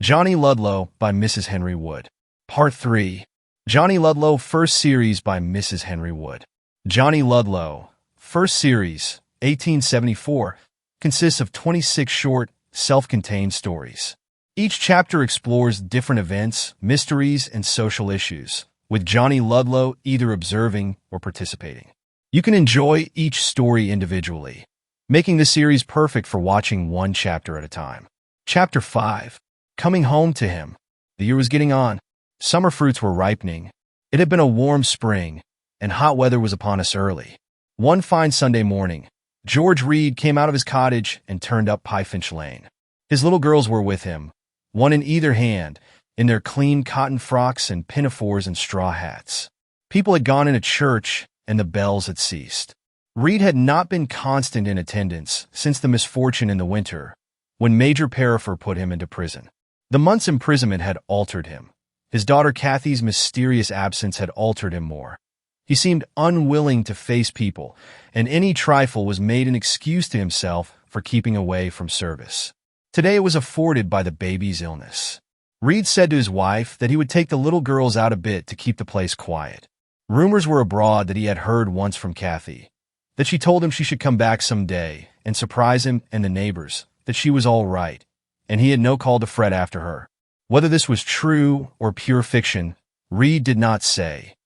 Johnny Ludlow by Mrs. Henry Wood. Part 3. Johnny Ludlow, first series by Mrs. Henry Wood. Johnny Ludlow, first series, 1874, consists of 26 short, self-contained stories. Each chapter explores different events, mysteries, and social issues, with Johnny Ludlow either observing or participating. You can enjoy each story individually, making the series perfect for watching one chapter at a time. Chapter 5. Coming home to him. The year was getting on. Summer fruits were ripening. It had been a warm spring, and hot weather was upon us early. One fine Sunday morning, George Reed came out of his cottage and turned up Pyefinch Lane. His little girls were with him, one in either hand, in their clean cotton frocks and pinafores and straw hats. People had gone into church, and the bells had ceased. Reed had not been constant in attendance since the misfortune in the winter, when Major Perifer put him into prison. The month's imprisonment had altered him. His daughter Kathy's mysterious absence had altered him more. He seemed unwilling to face people, and any trifle was made an excuse to himself for keeping away from service. Today it was afforded by the baby's illness. Reed said to his wife that he would take the little girls out a bit to keep the place quiet. Rumors were abroad that he had heard once from Kathy, that she told him she should come back some day and surprise him and the neighbors, that she was all right, and he had no call to fret after her. Whether this was true or pure fiction, Reed did not say.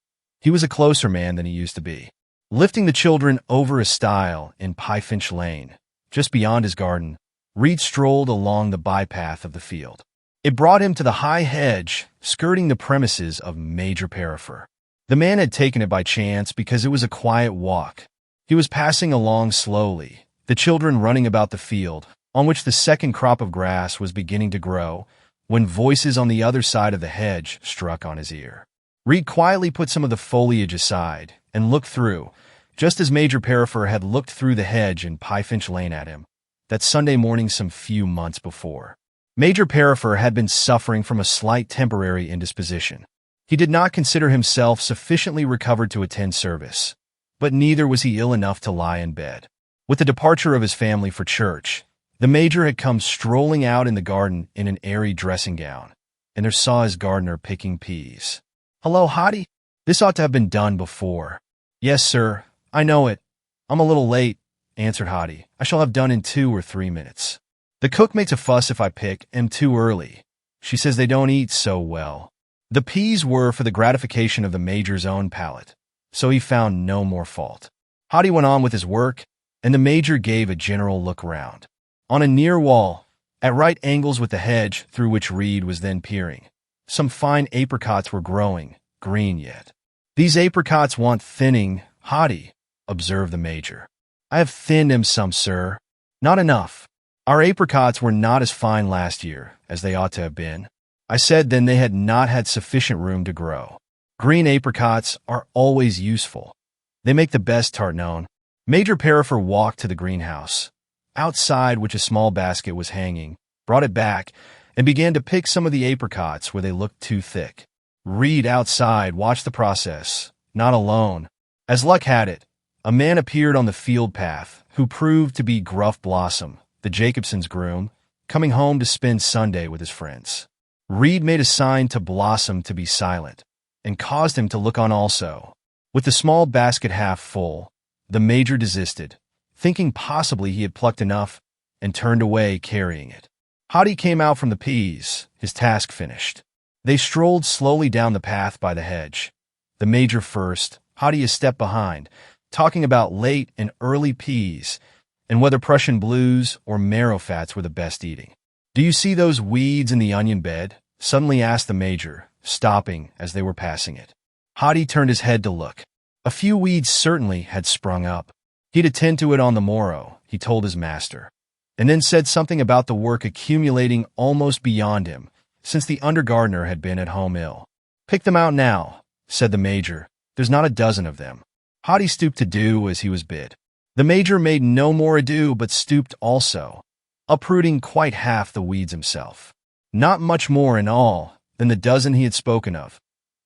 He was a closer man than he used to be. Lifting the children over a stile in Pyefinch Lane, just beyond his garden, Reed strolled along the bypath of the field. It brought him to the high hedge skirting the premises of Major Perifer. The man had taken it by chance because it was a quiet walk. He was passing along slowly, the children running about the field, on which the second crop of grass was beginning to grow, when voices on the other side of the hedge struck on his ear. Reed quietly put some of the foliage aside and looked through, just as Major Perifer had looked through the hedge in Pyefinch Lane at him, that Sunday morning some few months before. Major Perifer had been suffering from a slight temporary indisposition. He did not consider himself sufficiently recovered to attend service, but neither was he ill enough to lie in bed. With the departure of his family for church, the Major had come strolling out in the garden in an airy dressing gown, and there saw his gardener picking peas. "Hello, Hottie. This ought to have been done before." "Yes, sir. I know it. I'm a little late," answered Hottie. "I shall have done in 2 or 3 minutes. The cook makes a fuss if I pick 'em too early. She says they don't eat so well." The peas were for the gratification of the Major's own palate, so he found no more fault. Hottie went on with his work, and the Major gave a general look round. On a near wall, at right angles with the hedge through which Reed was then peering, some fine apricots were growing, green yet. "These apricots want thinning, Hottie," observed the Major. "I have thinned 'em some, sir. Not enough. Our apricots were not as fine last year as they ought to have been." I said then they had not had sufficient room to grow. Green apricots are always useful. They make the best tart known. Major Perifer walked to the greenhouse, outside which a small basket was hanging, brought it back, and began to pick some of the apricots where they looked too thick. Reed outside watched the process, not alone. As luck had it, a man appeared on the field path who proved to be Gruff Blossom, the Jacobsons' groom, coming home to spend Sunday with his friends. Reed made a sign to Blossom to be silent, and caused him to look on also. With the small basket half full, the Major desisted, thinking possibly he had plucked enough, and turned away carrying it. Hottie came out from the peas, his task finished. They strolled slowly down the path by the hedge, the Major first, Hottie a step behind, talking about late and early peas, and whether Prussian blues or marrow fats were the best eating. "Do you see those weeds in the onion bed?" suddenly asked the Major, stopping as they were passing it. Hottie turned his head to look. A few weeds certainly had sprung up. He'd attend to it on the morrow, he told his master, and then said something about the work accumulating almost beyond him, since the under-gardener had been at home ill. "Pick them out now," said the Major. "There's not a dozen of them." Hottie stooped to do as he was bid. The Major made no more ado but stooped also, uprooting quite half the weeds himself. Not much more in all than the dozen he had spoken of,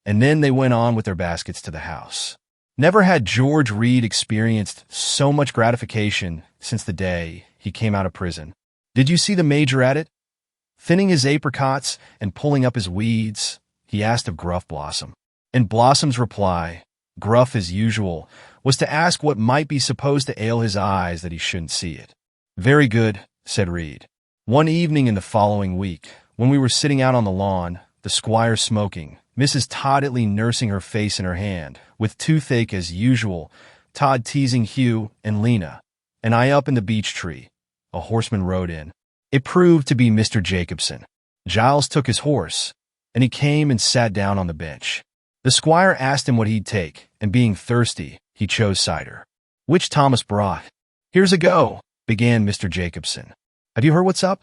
and then they went on with their baskets to the house. Never had George Reed experienced so much gratification since the day he came out of prison. "Did you see the Major at it?" Thinning his apricots and pulling up his weeds, he asked of gruff Blossom. And Blossom's reply, gruff as usual, was to ask what might be supposed to ail his eyes that he shouldn't see it. "Very good," said Reed. One evening in the following week, when we were sitting out on the lawn, the squire smoking, Mrs. Toddetly nursing her face in her hand, with toothache as usual, Todd teasing Hugh and Lena, and I up in the beech tree, a horseman rode in. It proved to be Mr. Jacobson. Giles took his horse, and he came and sat down on the bench. The squire asked him what he'd take, and being thirsty, he chose cider, which Thomas brought. "Here's a go," began Mr. Jacobson. "Have you heard what's up?"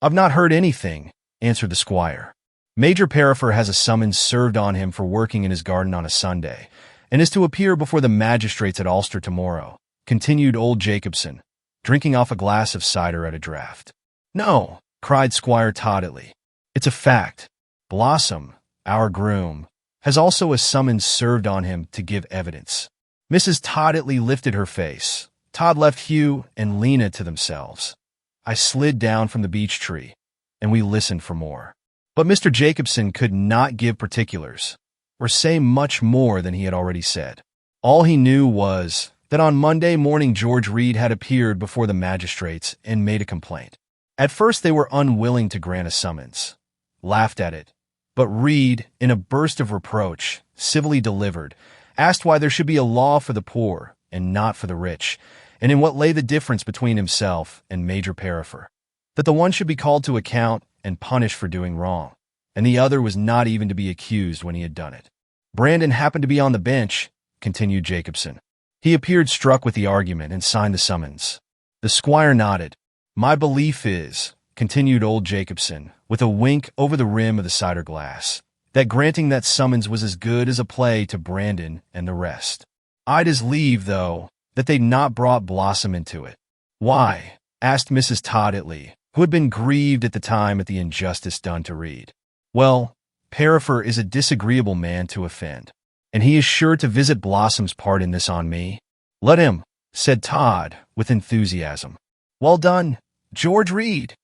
"I've not heard anything," answered the squire. "Major Perifer has a summons served on him for working in his garden on a Sunday, and is to appear before the magistrates at Ulster tomorrow," continued old Jacobson, drinking off a glass of cider at a draught. "No," cried Squire Toddetly. "It's a fact. Blossom, our groom, has also a summons served on him to give evidence." Mrs. Toddetly lifted her face. Todd left Hugh and Lena to themselves. I slid down from the beech tree, and we listened for more. But Mr. Jacobson could not give particulars, or say much more than he had already said. All he knew was that on Monday morning George Reed had appeared before the magistrates and made a complaint. At first they were unwilling to grant a summons, laughed at it, but Reed, in a burst of reproach, civilly delivered, asked why there should be a law for the poor and not for the rich, and in what lay the difference between himself and Major Perifer, that the one should be called to account and punished for doing wrong, and the other was not even to be accused when he had done it. "Brandon happened to be on the bench," continued Jacobson. "He appeared struck with the argument and signed the summons." The squire nodded. "My belief is," continued old Jacobson, with a wink over the rim of the cider glass, "that granting that summons was as good as a play to Brandon and the rest. I'd as leave, though, that they'd not brought Blossom into it." "Why?" asked Mrs. Toddetly, who had been grieved at the time at the injustice done to Reed. "Well, Perifer is a disagreeable man to offend, and he is sure to visit Blossom's part in this on me." "Let him," said Todd, with enthusiasm. "Well done, George Reed."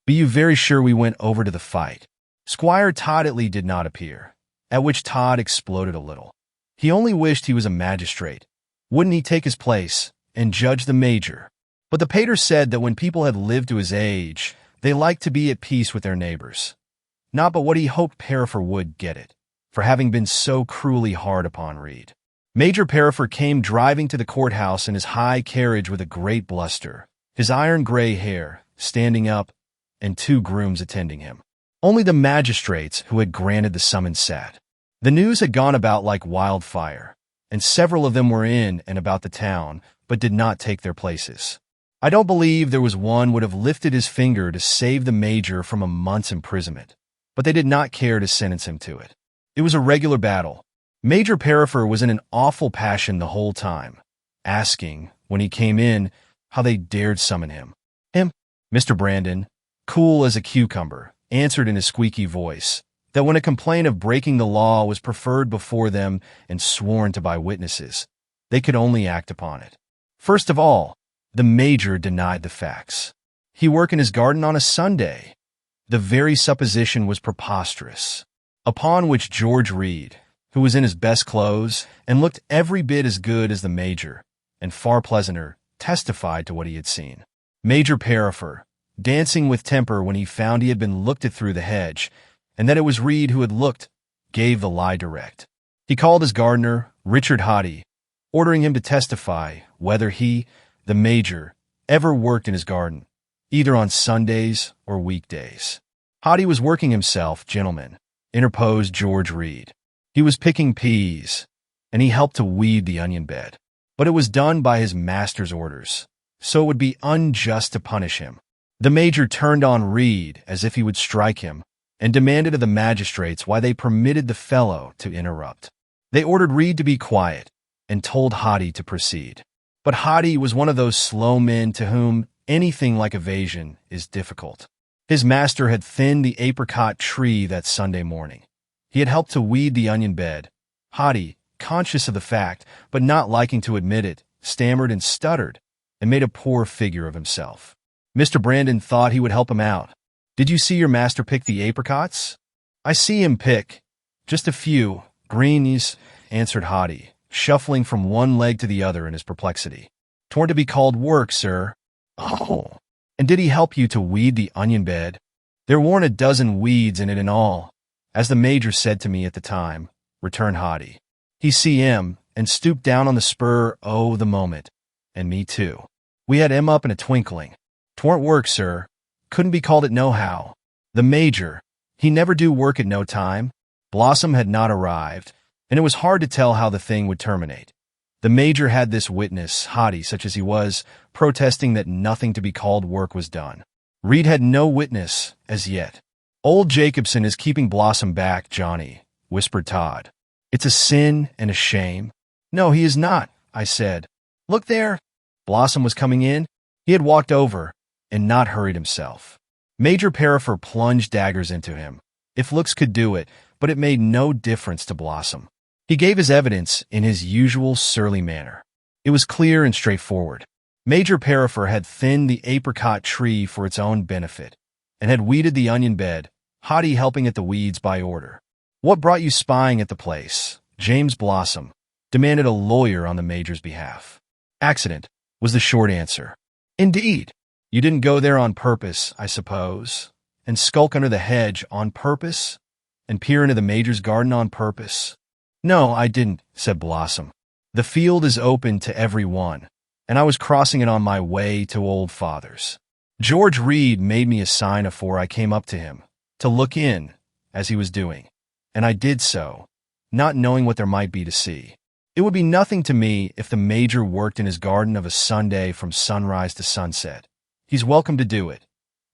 "Be you very sure we went over to the fight?" Squire Toddetly did not appear, at which Todd exploded a little. He only wished he was a magistrate. Wouldn't he take his place and judge the major? But the pater said that when people had lived to his age, they liked to be at peace with their neighbors. Not but what he hoped Perifer would get it, for having been so cruelly hard upon Reed. Major Perifer came driving to the courthouse in his high carriage with a great bluster, his iron-gray hair standing up, and 2 grooms attending him. Only the magistrates who had granted the summons sat. The news had gone about like wildfire, and several of them were in and about the town, but did not take their places. I don't believe there was one would have lifted his finger to save the major from a month's imprisonment, but they did not care to sentence him to it. It was a regular battle. Major Perifer was in an awful passion the whole time, asking, when he came in, how they dared summon him. Mr. Brandon, cool as a cucumber, answered in his squeaky voice that when a complaint of breaking the law was preferred before them and sworn to by witnesses, they could only act upon it. First of all, the major denied the facts. He worked in his garden on a Sunday. The very supposition was preposterous. Upon which George Reed, who was in his best clothes and looked every bit as good as the major, and far pleasanter, testified to what he had seen. Major Perifer, dancing with temper when he found he had been looked at through the hedge, and that it was Reed who had looked, gave the lie direct. He called his gardener, Richard Hoddy, ordering him to testify whether he, the major, ever worked in his garden, either on Sundays or weekdays. "Hoddy was working himself, gentlemen," interposed George Reed. "He was picking peas, and he helped to weed the onion bed. But it was done by his master's orders, so it would be unjust to punish him." The major turned on Reed as if he would strike him, and demanded of the magistrates why they permitted the fellow to interrupt. They ordered Reed to be quiet, and told Hoddy to proceed. But Hoddy was one of those slow men to whom anything like evasion is difficult. His master had thinned the apricot tree that Sunday morning. He had helped to weed the onion bed. Hoddy, conscious of the fact, but not liking to admit it, stammered and stuttered, and made a poor figure of himself. Mr. Brandon thought he would help him out. Did you see your master pick the apricots? I see him pick. Just a few. Greenies, answered Hottie, shuffling from one leg to the other in his perplexity. 'Twarn't to be called work, sir. Oh. And did he help you to weed the onion bed? There weren't a dozen weeds in it in all, as the major said to me at the time, returned Hottie. He see him, and stooped down on the spur o' the moment. And me too. We had him up in a twinkling. 'Twarn't work, sir. Couldn't be called it nohow. The major, he never do work at no time. Blossom had not arrived, and it was hard to tell how the thing would terminate. The major had this witness, Hottie such as he was, protesting that nothing to be called work was done. Reed had no witness, as yet. Old Jacobson is keeping Blossom back, Johnny, whispered Todd. It's a sin and a shame. No, he is not, I said. Look there. Blossom was coming in. He had walked over, and not hurried himself. Major Perifer plunged daggers into him, if looks could do it, but it made no difference to Blossom. He gave his evidence in his usual surly manner. It was clear and straightforward. Major Perifer had thinned the apricot tree for its own benefit, and had weeded the onion bed, Hottie helping at the weeds by order. What brought you spying at the place? James Blossom demanded a lawyer on the major's behalf. Accident, was the short answer. Indeed. You didn't go there on purpose, I suppose, and skulk under the hedge on purpose, and peer into the major's garden on purpose? No, I didn't, said Blossom. The field is open to every one, and I was crossing it on my way to Old Father's. George Reed made me a sign afore I came up to him, to look in, as he was doing, and I did so, not knowing what there might be to see. It would be nothing to me if the major worked in his garden of a Sunday from sunrise to sunset. He's welcome to do it.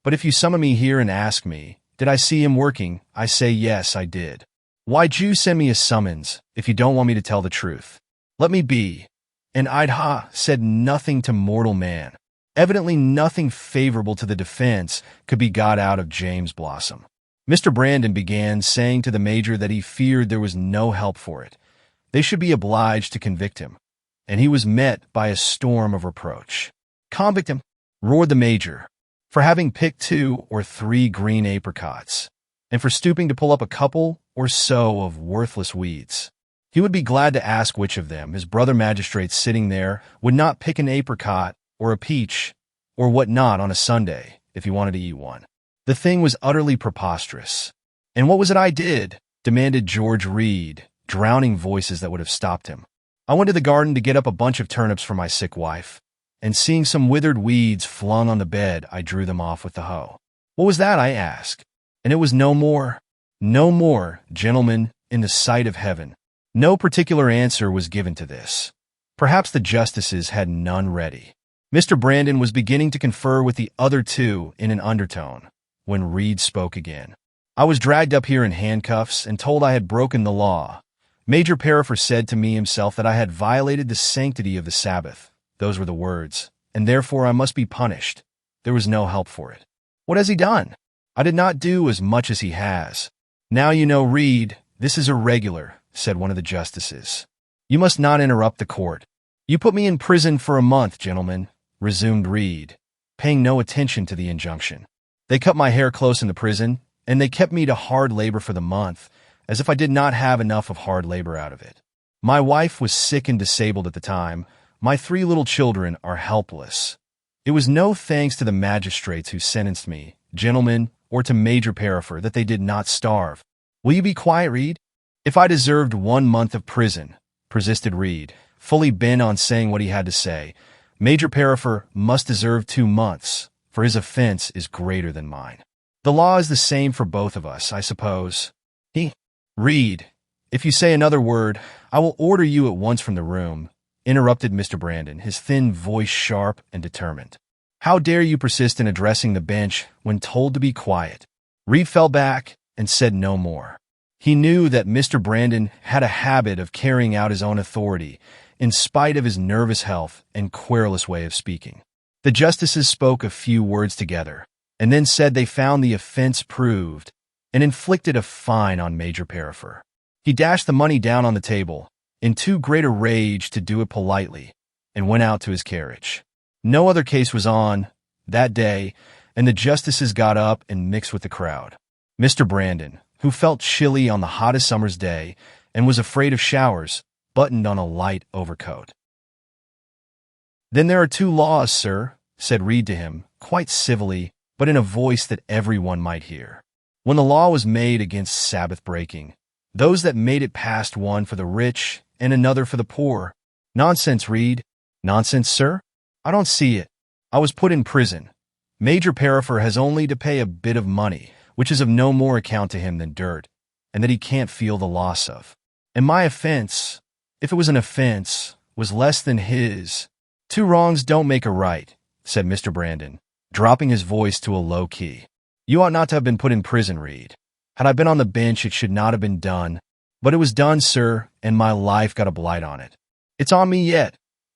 But if you summon me here and ask me, did I see him working, I say yes, I did. Why'd you send me a summons, if you don't want me to tell the truth? Let me be. And I'd said nothing to mortal man. Evidently nothing favorable to the defense could be got out of James Blossom. Mr. Brandon began saying to the major that he feared there was no help for it. They should be obliged to convict him. And he was met by a storm of reproach. Convict him, roared the major, for having picked 2 or 3 green apricots, and for stooping to pull up a couple or so of worthless weeds. He would be glad to ask which of them, his brother magistrates sitting there, would not pick an apricot or a peach or what not on a Sunday if he wanted to eat one. The thing was utterly preposterous. And what was it I did? Demanded George Reed, drowning voices that would have stopped him. I went to the garden to get up a bunch of turnips for my sick wife, and seeing some withered weeds flung on the bed, I drew them off with the hoe. What was that, I asked? And it was no more, gentlemen, in the sight of heaven. No particular answer was given to this. Perhaps the justices had none ready. Mr. Brandon was beginning to confer with the other 2 in an undertone, when Reed spoke again. I was dragged up here in handcuffs and told I had broken the law. Major Perifer said to me himself that I had violated the sanctity of the Sabbath. Those were the words, and therefore I must be punished. There was no help for it. What has he done? I did not do as much as he has. Now you know, Reed, this is irregular, said one of the justices. You must not interrupt the court. You put me in prison for a month, gentlemen, resumed Reed, paying no attention to the injunction. They cut my hair close in the prison, and they kept me to hard labor for the month, as if I did not have enough of hard labor out of it. My wife was sick and disabled at the time. My 3 little children are helpless. It was no thanks to the magistrates who sentenced me, gentlemen, or to Major Perifer, that they did not starve. Will you be quiet, Reed? If I deserved 1 month of prison, persisted Reed, fully bent on saying what he had to say, Major Perifer must deserve 2 months, for his offense is greater than mine. The law is the same for both of us, I suppose. Reed, if you say another word, I will order you at once from the room, interrupted Mr. Brandon, his thin voice sharp and determined. How dare you persist in addressing the bench when told to be quiet? Reed fell back and said no more. He knew that Mr. Brandon had a habit of carrying out his own authority, in spite of his nervous health and querulous way of speaking. The justices spoke a few words together, and then said they found the offense proved, and inflicted a fine on Major Perifer. He dashed the money down on the table, in too great a rage to do it politely, and went out to his carriage. No other case was on, that day, and the justices got up and mixed with the crowd. Mr. Brandon, who felt chilly on the hottest summer's day and was afraid of showers, buttoned on a light overcoat. "Then there are two laws, sir," said Reed to him, quite civilly, but in a voice that everyone might hear. "When the law was made against Sabbath breaking, those that made it passed one for the rich and another for the poor." "Nonsense, Reed." "Nonsense, sir? I don't see it. I was put in prison. Major Perifer has only to pay a bit of money, which is of no more account to him than dirt, and that he can't feel the loss of. And my offense, if it was an offense, was less than his." "Two wrongs don't make a right," said Mr. Brandon, dropping his voice to a low key. "You ought not to have been put in prison, Reed. Had I been on the bench, it should not have been done. But it was done, sir, and my life got a blight on it. It's on me yet.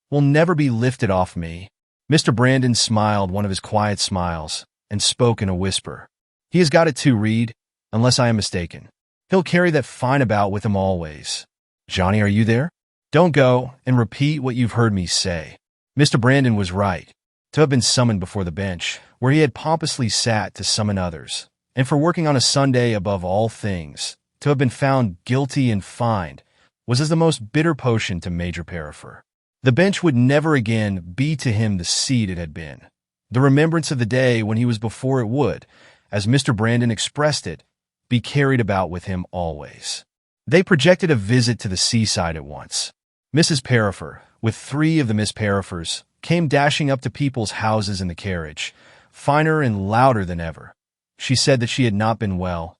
Will never be lifted off me." Mr. Brandon smiled one of his quiet smiles and spoke in a whisper. "He has got it too, Reed, unless I am mistaken. He'll carry that fine about with him always. Johnny, are you there? Don't go and repeat what you've heard me say." Mr. Brandon was right. To have been summoned before the bench, where he had pompously sat to summon others, and for working on a Sunday above all things, to have been found guilty and fined, was as the most bitter potion to Major Perifer. The bench would never again be to him the seat it had been. The remembrance of the day when he was before it would, as Mr. Brandon expressed it, be carried about with him always. They projected a visit to the seaside at once. Mrs. Perifer, with 3 of the Miss Perifers, came dashing up to people's houses in the carriage, finer and louder than ever. She said that she had not been well,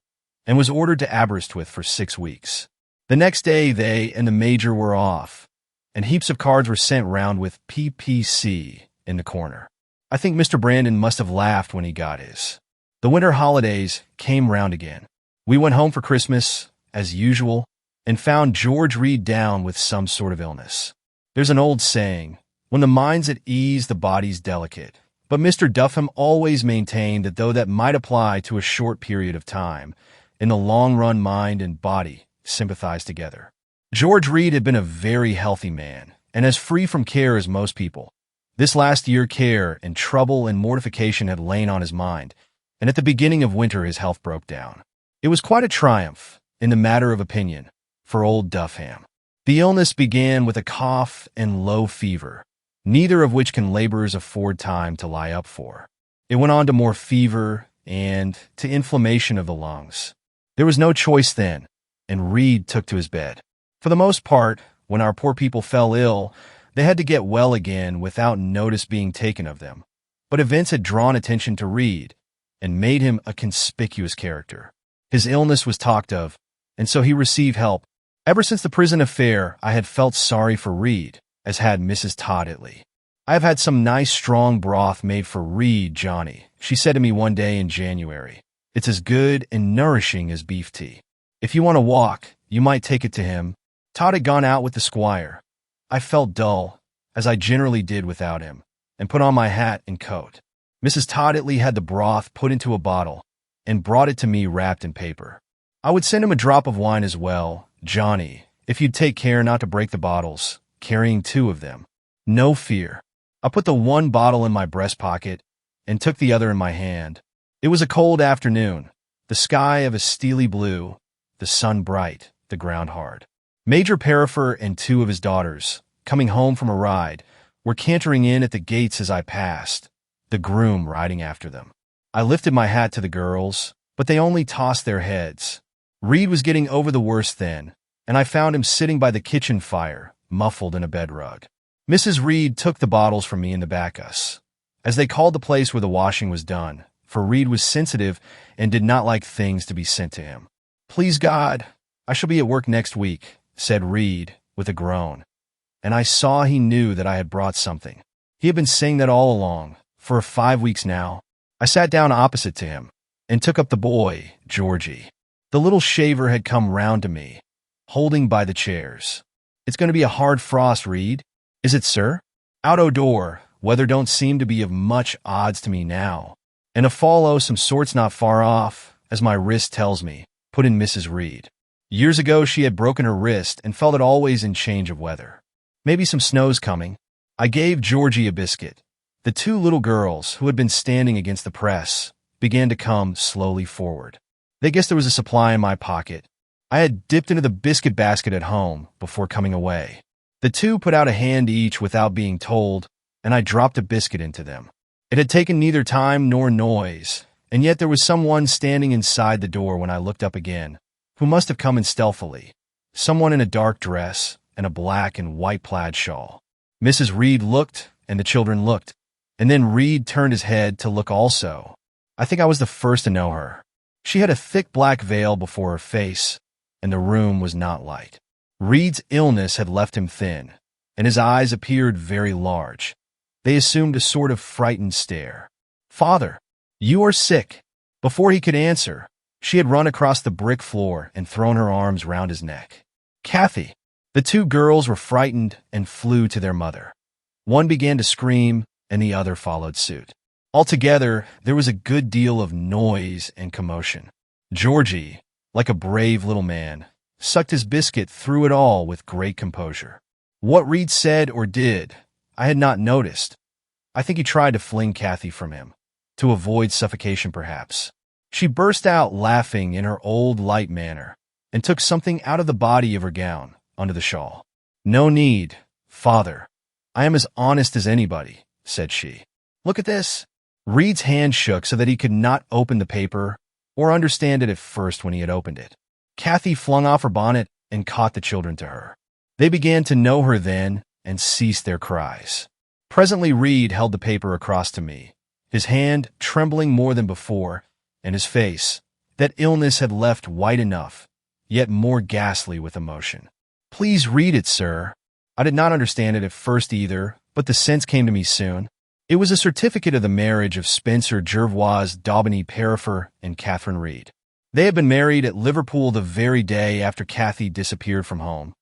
and was ordered to Aberystwyth for 6 weeks. The next day they and the Major were off, and heaps of cards were sent round with PPC in the corner. I think Mr. Brandon must have laughed when he got his. The winter holidays came round again. We went home for Christmas, as usual, and found George Reed down with some sort of illness. There's an old saying, when the mind's at ease, the body's delicate. But Mr. Duffham always maintained that though that might apply to a short period of time, in the long run mind and body sympathized together. George Reed had been a very healthy man, and as free from care as most people. This last year care and trouble and mortification had lain on his mind, and at the beginning of winter his health broke down. It was quite a triumph, in the matter of opinion, for old Duffham. The illness began with a cough and low fever, neither of which can laborers afford time to lie up for. It went on to more fever and to inflammation of the lungs. There was no choice then, and Reed took to his bed. For the most part, when our poor people fell ill, they had to get well again without notice being taken of them. But events had drawn attention to Reed and made him a conspicuous character. His illness was talked of, and so he received help. Ever since the prison affair, I had felt sorry for Reed, as had Mrs. Todditley. "I have had some nice strong broth made for Reed, Johnny," she said to me one day in January. "It's as good and nourishing as beef tea. If you want to walk, you might take it to him." Todd had gone out with the squire. I felt dull, as I generally did without him, and put on my hat and coat. Mrs. Todditley had the broth put into a bottle, and brought it to me wrapped in paper. "I would send him a drop of wine as well, Johnny, if you'd take care not to break the bottles, carrying 2 of them." "No fear." I put the one bottle in my breast pocket, and took the other in my hand. It was a cold afternoon, the sky of a steely blue, the sun bright, the ground hard. Major Perifer and 2 of his daughters, coming home from a ride, were cantering in at the gates as I passed, the groom riding after them. I lifted my hat to the girls, but they only tossed their heads. Reed was getting over the worst then, and I found him sitting by the kitchen fire, muffled in a bed rug. Mrs. Reed took the bottles from me in the bacchus, as they called the place where the washing was done, for Reed was sensitive and did not like things to be sent to him. "Please God, I shall be at work next week," said Reed with a groan, and I saw he knew that I had brought something. He had been saying that all along, for 5 weeks now. I sat down opposite to him, and took up the boy, Georgie. The little shaver had come round to me, holding by the chairs. "It's going to be a hard frost, Reed." "Is it, sir?" "Out o' door, weather don't seem to be of much odds to me now. And a fall o' some sort's not far off, as my wrist tells me," put in Mrs. Reed. Years ago she had broken her wrist and felt it always in change of weather. "Maybe some snow's coming." I gave Georgie a biscuit, The two little girls, who had been standing against the press, began to come slowly forward. They guessed there was a supply in my pocket. I had dipped into the biscuit basket at home before coming away. The two put out a hand each without being told, and I dropped a biscuit into them. It had taken neither time nor noise, and yet there was someone standing inside the door when I looked up again, who must have come in stealthily. Someone in a dark dress and a black and white plaid shawl. Mrs. Reed looked, and the children looked, and then Reed turned his head to look also. I think I was the first to know her. She had a thick black veil before her face, and the room was not light. Reed's illness had left him thin, and his eyes appeared very large. They assumed a sort of frightened stare. "Father, you are sick." Before he could answer, she had run across the brick floor and thrown her arms round his neck. "Kathy!" The two girls were frightened and flew to their mother. One began to scream, and the other followed suit. Altogether, there was a good deal of noise and commotion. Georgie, like a brave little man, sucked his biscuit through it all with great composure. What Reed said or did, I had not noticed. I think he tried to fling Kathy from him, to avoid suffocation perhaps. She burst out laughing in her old light manner, and took something out of the body of her gown, under the shawl. "No need, father. I am as honest as anybody," said she. "Look at this." Reed's hand shook so that he could not open the paper or understand it at first when he had opened it. Kathy flung off her bonnet and caught the children to her. They began to know her then and ceased their cries. Presently Reed held the paper across to me, his hand trembling more than before, and his face, that illness had left white enough, yet more ghastly with emotion. "Please read it, sir." I did not understand it at first either, but the sense came to me soon. It was a certificate of the marriage of Spencer Jervois Daubeny Perifer and Catherine Reed. They had been married at Liverpool the very day after Kathy disappeared from home,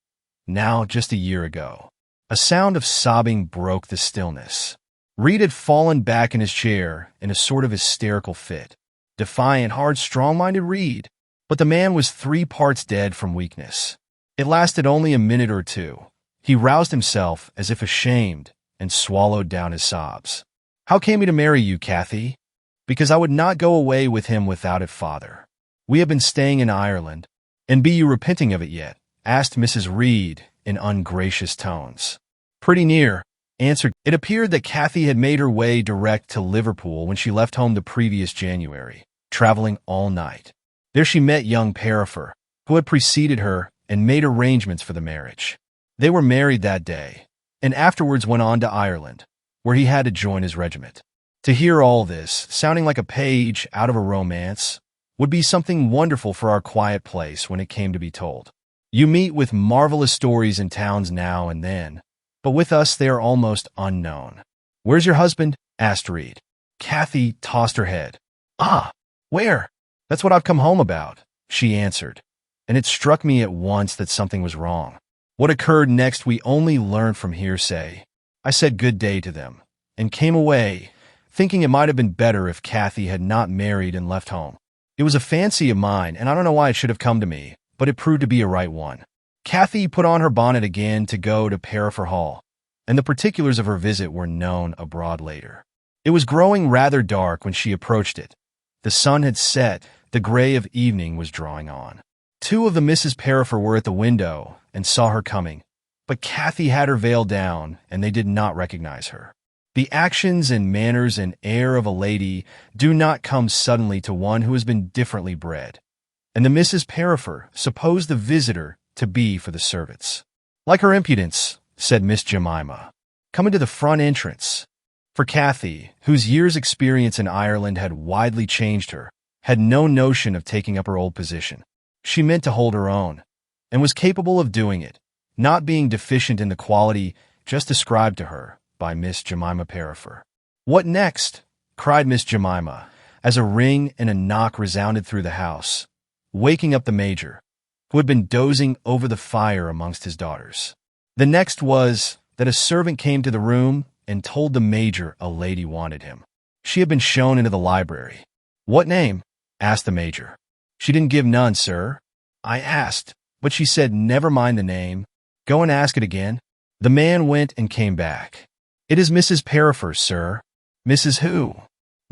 now just a year ago. A sound of sobbing broke the stillness. Reed had fallen back in his chair in a sort of hysterical fit. Defiant, hard, strong-minded Reed, but the man was 3 parts dead from weakness. It lasted only a minute or two. He roused himself as if ashamed and swallowed down his sobs. "How came he to marry you, Kathy?" "Because I would not go away with him without it, father. We have been staying in Ireland." "And be you repenting of it yet?" asked Mrs. Reed in ungracious tones. "Pretty near," answered. It appeared that Kathy had made her way direct to Liverpool when she left home the previous January, traveling all night. There she met young Perifer, who had preceded her and made arrangements for the marriage. They were married that day, and afterwards went on to Ireland, where he had to join his regiment. To hear all this, sounding like a page out of a romance, would be something wonderful for our quiet place when it came to be told. You meet with marvelous stories in towns now and then, but with us they are almost unknown. "Where's your husband?" asked Reed. Kathy tossed her head. "Ah, where? That's what I've come home about," she answered, and it struck me at once that something was wrong. What occurred next we only learned from hearsay. I said good day to them, and came away, thinking it might have been better if Kathy had not married and left home. It was a fancy of mine, and I don't know why it should have come to me, but it proved to be a right one. Kathy put on her bonnet again to go to Perifer Hall, and the particulars of her visit were known abroad later. It was growing rather dark when she approached it. The sun had set, the gray of evening was drawing on. 2 of the Misses Perifer were at the window and saw her coming, but Kathy had her veil down, and they did not recognize her. The actions and manners and air of a lady do not come suddenly to one who has been differently bred, and the Misses Perifer supposed the visitor to be for the servants. "Like her impudence," said Miss Jemima. "Come into the front entrance." For Kathy, whose years' experience in Ireland had widely changed her, had no notion of taking up her old position. She meant to hold her own, and was capable of doing it, not being deficient in the quality just described to her by Miss Jemima Perifer. "What next?" cried Miss Jemima, as a ring and a knock resounded through the house, waking up the Major, who had been dozing over the fire amongst his daughters. The next was that a servant came to the room and told the Major a lady wanted him. She had been shown into the library. "What name?" asked the Major. "She didn't give none, sir." "I asked, but she said never mind the name. Go and ask it again." The man went and came back. "It is Mrs. Perifer, sir." Mrs. Who?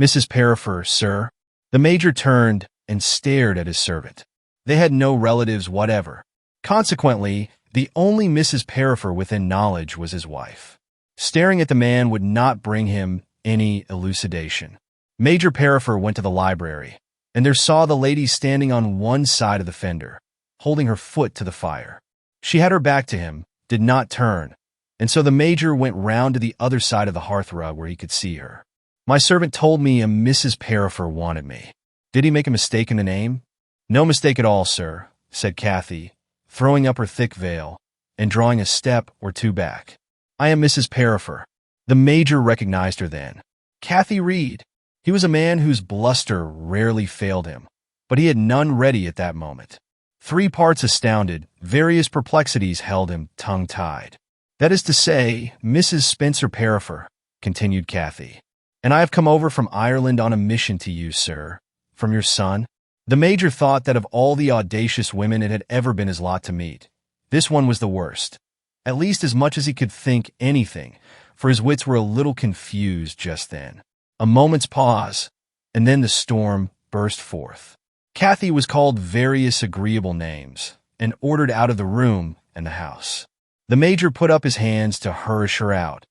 Mrs. Perifer, sir. The major turned and stared at his servant. They had no relatives whatever. Consequently, the only Mrs. Perifer within knowledge was his wife. Staring at the man would not bring him any elucidation. Major Perifer went to the library, and there saw the lady standing on one side of the fender, holding her foot to the fire. She had her back to him, did not turn, and so the major went round to the other side of the hearthrug where he could see her. My servant told me a Mrs. Perifer wanted me. Did he make a mistake in the name? No mistake at all, sir, said Kathy, throwing up her thick veil and drawing a step or two back. I am Mrs. Perifer. The major recognized her then. Kathy Reed. He was a man whose bluster rarely failed him, but he had none ready at that moment. 3 parts astounded, various perplexities held him tongue-tied. That is to say, Mrs. Spencer Perifer, continued Kathy, and I have come over from Ireland on a mission to you, sir, from your son. The major thought that of all the audacious women it had ever been his lot to meet, this one was the worst, at least as much as he could think anything, for his wits were a little confused just then. A moment's pause, and then the storm burst forth. Kathy was called various agreeable names and ordered out of the room and the house. The major put up his hands to hurrish her out,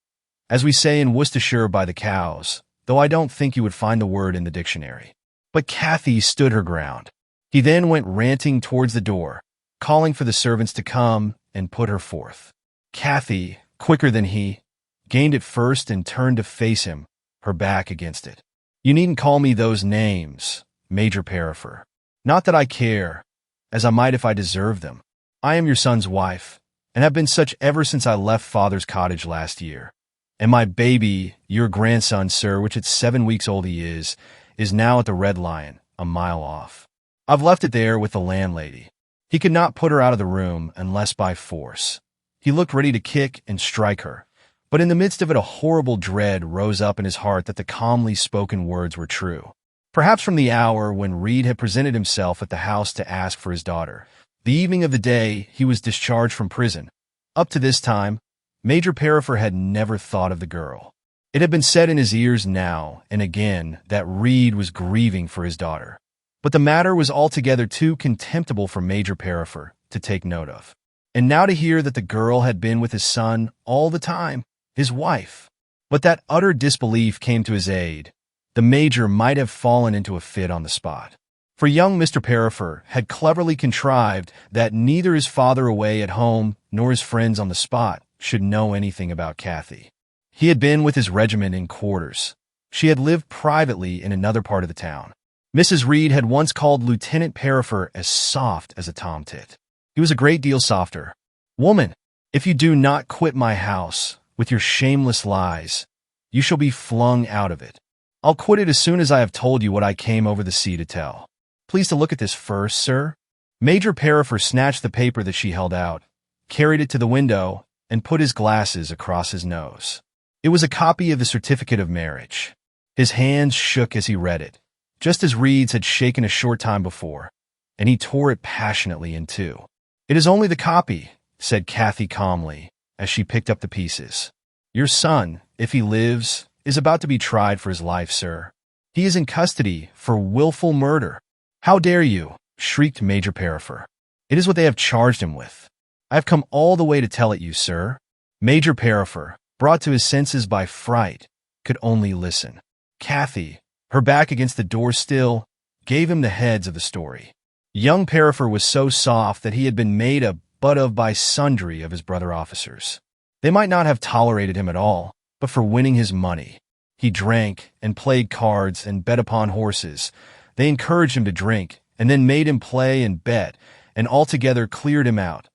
as we say in Worcestershire by the cows, though I don't think you would find the word in the dictionary. But Kathy stood her ground. He then went ranting towards the door, calling for the servants to come and put her forth. Kathy, quicker than he, gained it first and turned to face him, her back against it. You needn't call me those names, Major Perifer. Not that I care, as I might if I deserved them. I am your son's wife, and have been such ever since I left father's cottage last year. And my baby, your grandson, sir, which at 7 weeks old he is now at the Red Lion, a mile off. I've left it there with the landlady. He could not put her out of the room unless by force. He looked ready to kick and strike her, but in the midst of it a horrible dread rose up in his heart that the calmly spoken words were true. Perhaps from the hour when Reed had presented himself at the house to ask for his daughter, the evening of the day he was discharged from prison, up to this time, Major Perifer had never thought of the girl. It had been said in his ears now and again that Reed was grieving for his daughter, but the matter was altogether too contemptible for Major Perifer to take note of. And now to hear that the girl had been with his son all the time, his wife. But that utter disbelief came to his aid. The major might have fallen into a fit on the spot. For young Mr. Perifer had cleverly contrived that neither his father away at home nor his friends on the spot should know anything about Kathy. He had been with his regiment in quarters. She had lived privately in another part of the town. Mrs. Reed had once called Lieutenant Perifer as soft as a tomtit. He was a great deal softer. Woman, if you do not quit my house with your shameless lies, you shall be flung out of it. I'll quit it as soon as I have told you what I came over the sea to tell. Please to look at this first, sir. Major Perifer snatched the paper that she held out, carried it to the window, and put his glasses across his nose. It was a copy of the certificate of marriage. His hands shook as he read it, just as Reed's had shaken a short time before, and he tore it passionately in two. It is only the copy, said Kathy calmly, as she picked up the pieces. Your son, if he lives, is about to be tried for his life, sir. He is in custody for willful murder. How dare you? Shrieked Major Perifer. It is what they have charged him with. I have come all the way to tell it you, sir. Major Perifer, brought to his senses by fright, could only listen. Kathy, her back against the door still, gave him the heads of the story. Young Perifer was so soft that he had been made a butt of by sundry of his brother officers. They might not have tolerated him at all, but for winning his money. He drank and played cards and bet upon horses. They encouraged him to drink and then made him play and bet and altogether cleared him out.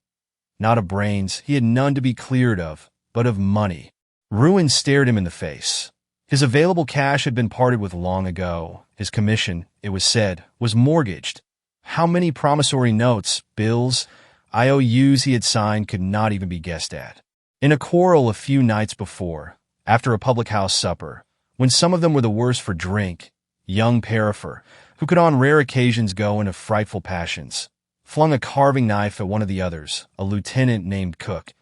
Not of brains, he had none to be cleared of, but of money. Ruin stared him in the face. His available cash had been parted with long ago. His commission, it was said, was mortgaged. How many promissory notes, bills, IOUs he had signed could not even be guessed at. In a quarrel a few nights before, after a public-house supper, when some of them were the worse for drink, young Perifer, who could on rare occasions go into frightful passions, flung a carving knife at one of the others, a lieutenant named Cook.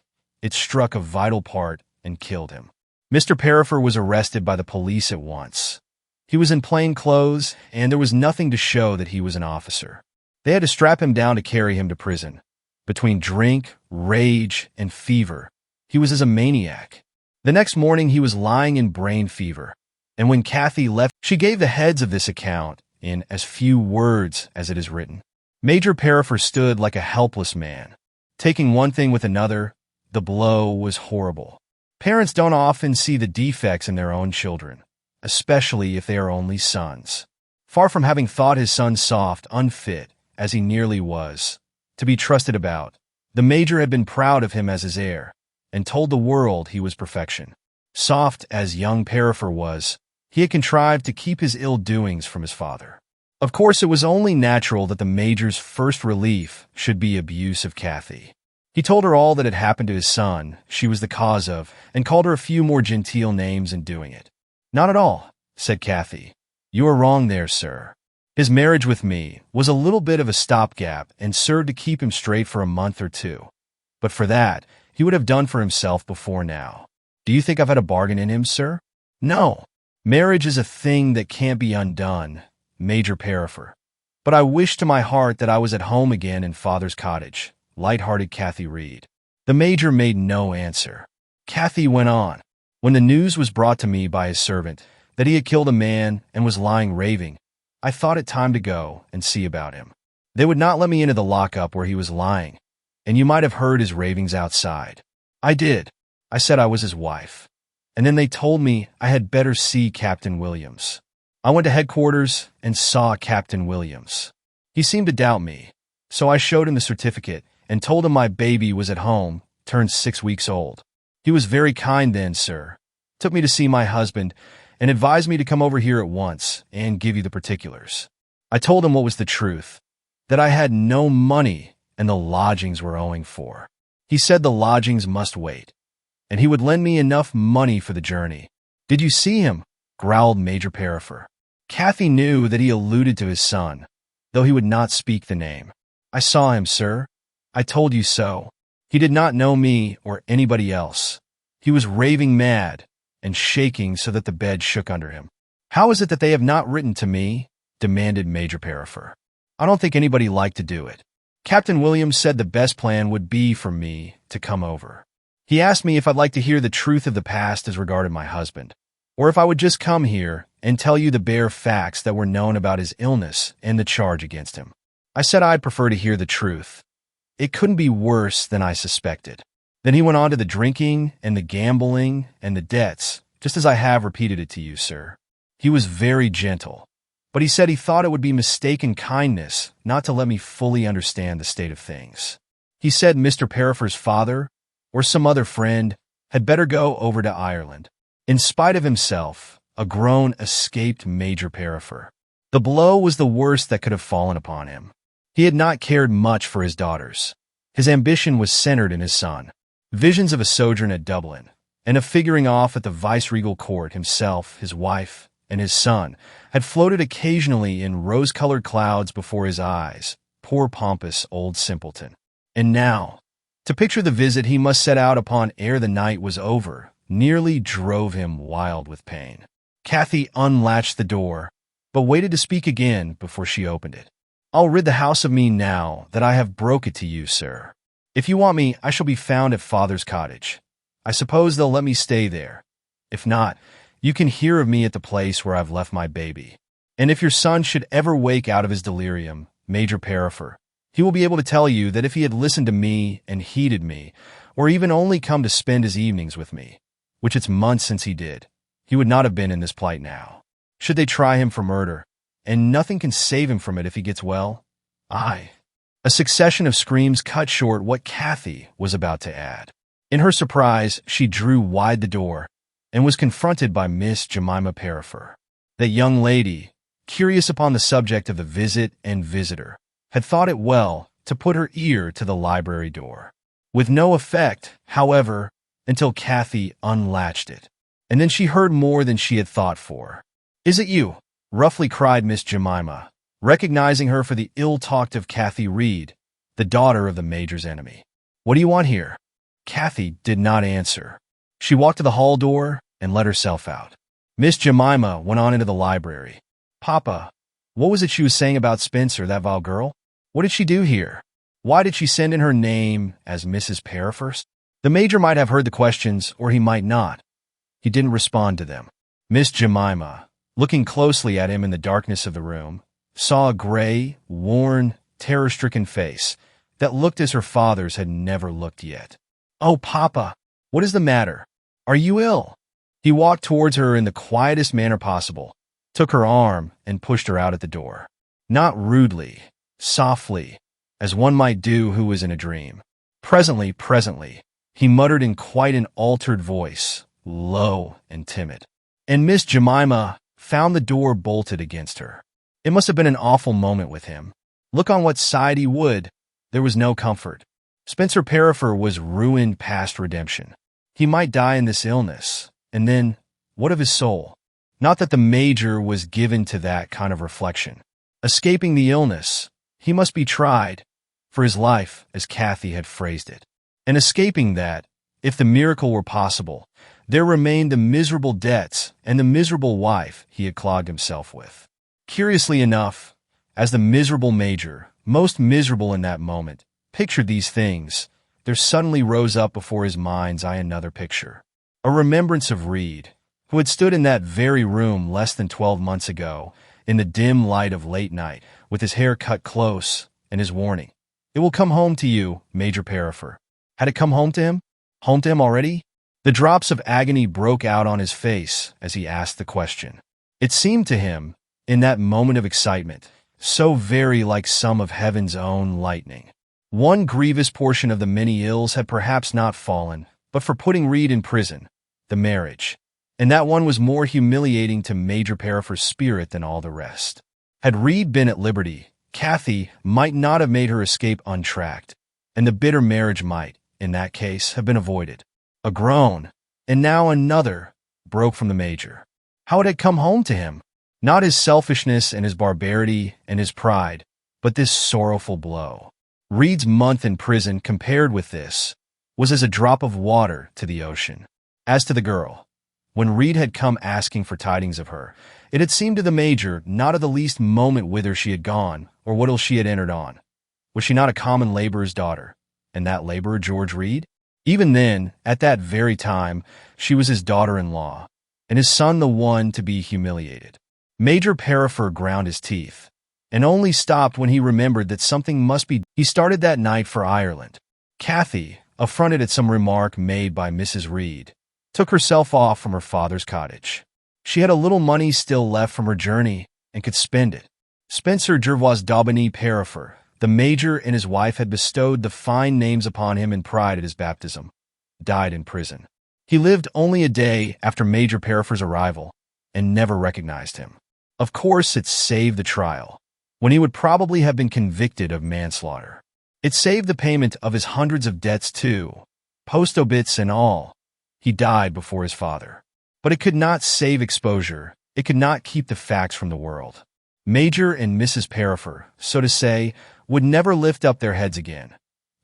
It struck a vital part and killed him. Mr. Perifer was arrested by the police at once. He was in plain clothes, and there was nothing to show that he was an officer. They had to strap him down to carry him to prison. Between drink, rage, and fever, he was as a maniac. The next morning he was lying in brain fever, and when Kathy left, she gave the heads of this account in as few words as it is written. Major Perifer stood like a helpless man. Taking one thing with another, the blow was horrible. Parents don't often see the defects in their own children, especially if they are only sons. Far from having thought his son soft, unfit, as he nearly was, to be trusted about, the Major had been proud of him as his heir, and told the world he was perfection. Soft as young Perifer was, he had contrived to keep his ill doings from his father. Of course, it was only natural that the Major's first relief should be abuse of Kathy. He told her all that had happened to his son, she was the cause of, and called her a few more genteel names in doing it. "Not at all," said Kathy. "You are wrong there, sir. His marriage with me was a little bit of a stopgap and served to keep him straight for a month or two. But for that, he would have done for himself before now. Do you think I've had a bargain in him, sir? No. Marriage is a thing that can't be undone, Major Perifer. But I wish to my heart that I was at home again in father's cottage," light-hearted Kathy Reed. The Major made no answer. Kathy went on. "When the news was brought to me by his servant that he had killed a man and was lying raving, I thought it time to go and see about him. They would not let me into the lockup where he was lying, and you might have heard his ravings outside. I did. I said I was his wife. And then they told me I had better see Captain Williams. I went to headquarters and saw Captain Williams. He seemed to doubt me, so I showed him the certificate and told him my baby was at home, turned 6 weeks old. He was very kind then, sir. Took me to see my husband and advised me to come over here at once and give you the particulars. I told him what was the truth, that I had no money and the lodgings were owing for. He said the lodgings must wait, and he would lend me enough money for the journey. Did you see him?" growled Major Perifer. Kathy knew that he alluded to his son, though he would not speak the name. "I saw him, sir. I told you so. He did not know me or anybody else. He was raving mad and shaking so that the bed shook under him." "How is it that they have not written to me?" demanded Major Perifer. "I don't think anybody liked to do it. Captain Williams said the best plan would be for me to come over. He asked me if I'd like to hear the truth of the past as regarded my husband, or if I would just come here and tell you the bare facts that were known about his illness and the charge against him. I said I'd prefer to hear the truth. It couldn't be worse than I suspected. Then he went on to the drinking and the gambling and the debts, just as I have repeated it to you, sir. He was very gentle, but he said he thought it would be mistaken kindness not to let me fully understand the state of things. He said Mr. Perifer's father, or some other friend, had better go over to Ireland. In spite of himself, a groan escaped Major Perifer. The blow was the worst that could have fallen upon him. He had not cared much for his daughters. His ambition was centered in his son. Visions of a sojourn at Dublin, and of figuring off at the viceregal court himself, his wife, and his son, had floated occasionally in rose-colored clouds before his eyes, poor pompous old simpleton. And now, to picture the visit he must set out upon ere the night was over, nearly drove him wild with pain. Kathy unlatched the door, but waited to speak again before she opened it. "I'll rid the house of me now that I have broke it to you, sir. If you want me, I shall be found at father's cottage. I suppose they'll let me stay there. If not, you can hear of me at the place where I've left my baby. And if your son should ever wake out of his delirium, Major Perifer, he will be able to tell you that if he had listened to me and heeded me, or even only come to spend his evenings with me, which it's months since he did, he would not have been in this plight now. Should they try him for murder, and nothing can save him from it if he gets well? Aye." A succession of screams cut short what Kathy was about to add. In her surprise, she drew wide the door and was confronted by Miss Jemima Perifer. That young lady, curious upon the subject of the visit and visitor, had thought it well to put her ear to the library door. With no effect, however, until Kathy unlatched it. And then she heard more than she had thought for. "Is it you?" roughly cried Miss Jemima, recognizing her for the ill-talkative Kathy Reed, the daughter of the Major's enemy. "What do you want here?" Kathy did not answer. She walked to the hall door and let herself out. Miss Jemima went on into the library. "Papa, what was it she was saying about Spencer, that vile girl? What did she do here? Why did she send in her name as Mrs. Parafirst?" The Major might have heard the questions, or he might not. He didn't respond to them. Miss Jemima, looking closely at him in the darkness of the room, saw a gray, worn, terror-stricken face that looked as her father's had never looked yet. "Oh, Papa, what is the matter? Are you ill?" He walked towards her in the quietest manner possible, took her arm, and pushed her out at the door. Not rudely, softly, as one might do who was in a dream. Presently, he muttered in quite an altered voice, low and timid. And Miss Jemima found the door bolted against her. It must have been an awful moment with him. Look on what side he would, there was no comfort. Spencer Parafir was ruined past redemption. He might die in this illness, and then, what of his soul? Not that the Major was given to that kind of reflection. Escaping the illness, he must be tried for his life, as Kathy had phrased it. And escaping that, if the miracle were possible, there remained the miserable debts and the miserable wife he had clogged himself with. Curiously enough, as the miserable Major, most miserable in that moment, pictured these things, there suddenly rose up before his mind's eye another picture. A remembrance of Reed, who had stood in that very room less than 12 months ago, in the dim light of late night, with his hair cut close, and his warning, "It will come home to you, Major Parafir." Had it come home to him? Home to him already? The drops of agony broke out on his face as he asked the question. It seemed to him, in that moment of excitement, so very like some of heaven's own lightning. One grievous portion of the many ills had perhaps not fallen, but for putting Reed in prison, the marriage. And that one was more humiliating to Major Parafir's spirit than all the rest. Had Reed been at liberty, Kathy might not have made her escape untracked, and the bitter marriage might, in that case, have been avoided. A groan, and now another, broke from the Major. How had it come home to him? Not his selfishness and his barbarity and his pride, but this sorrowful blow. Reed's month in prison, compared with this, was as a drop of water to the ocean. As to the girl, when Reed had come asking for tidings of her, it had seemed to the Major not of the least moment whither she had gone or what ill she had entered on. Was she not a common laborer's daughter, and that laborer George Reed? Even then, at that very time, she was his daughter-in-law, and his son the one to be humiliated. Major Parafir ground his teeth, and only stopped when he remembered that something must be. He started that night for Ireland. Kathy, affronted at some remark made by Mrs. Reed, took herself off from her father's cottage. She had a little money still left from her journey, and could spend it. Spencer Gervais d'Aubigny Parafir, the Major and his wife had bestowed the fine names upon him in pride at his baptism, died in prison. He lived only a day after Major Parafir's arrival, and never recognized him. Of course, it saved the trial, when he would probably have been convicted of manslaughter. It saved the payment of his hundreds of debts too, post-obits and all. He died before his father. But it could not save exposure. It could not keep the facts from the world. Major and Mrs. Parafir, so to say, would never lift up their heads again.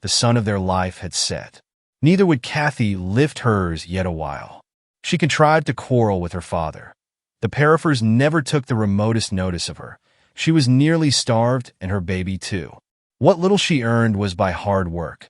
The sun of their life had set. Neither would Kathy lift hers yet awhile. She contrived to quarrel with her father. The Parafirs never took the remotest notice of her. She was nearly starved, and her baby too. What little she earned was by hard work.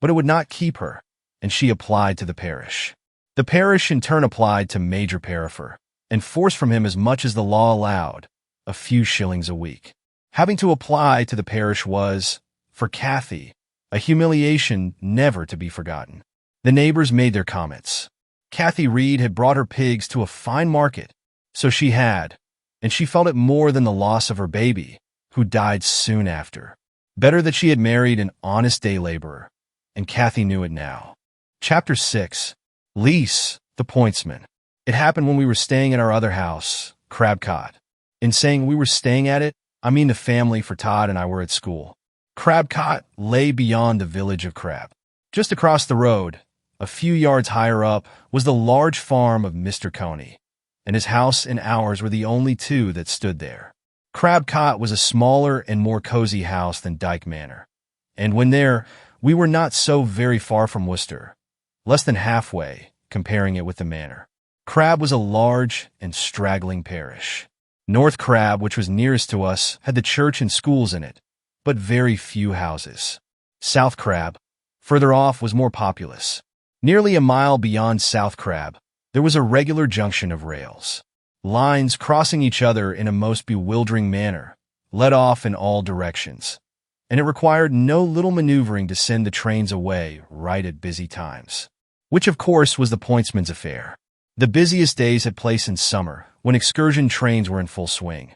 But it would not keep her, and she applied to the parish. The parish in turn applied to Major Parafir, and forced from him as much as the law allowed, a few shillings a week. Having to apply to the parish was, for Kathy, a humiliation never to be forgotten. The neighbors made their comments. Kathy Reed had brought her pigs to a fine market, so she had, and she felt it more than the loss of her baby, who died soon after. Better that she had married an honest day laborer, and Kathy knew it now. Chapter 6. Lease, the pointsman. It happened when we were staying at our other house, Crabcott. In saying we were staying at it, I mean the family, for Todd and I were at school. Crabcott lay beyond the village of Crab. Just across the road, a few yards higher up, was the large farm of Mr. Coney, and his house and ours were the only two that stood there. Crabcott was a smaller and more cozy house than Dyke Manor, and when there, we were not so very far from Worcester, less than halfway, comparing it with the manor. Crab was a large and straggling parish. North Crab, which was nearest to us, had the church and schools in it, but very few houses. South Crab, further off, was more populous. Nearly a mile beyond South Crab, there was a regular junction of rails. Lines crossing each other in a most bewildering manner, led off in all directions, and it required no little maneuvering to send the trains away right at busy times, which of course was the pointsman's affair. The busiest days had place in summer, when excursion trains were in full swing,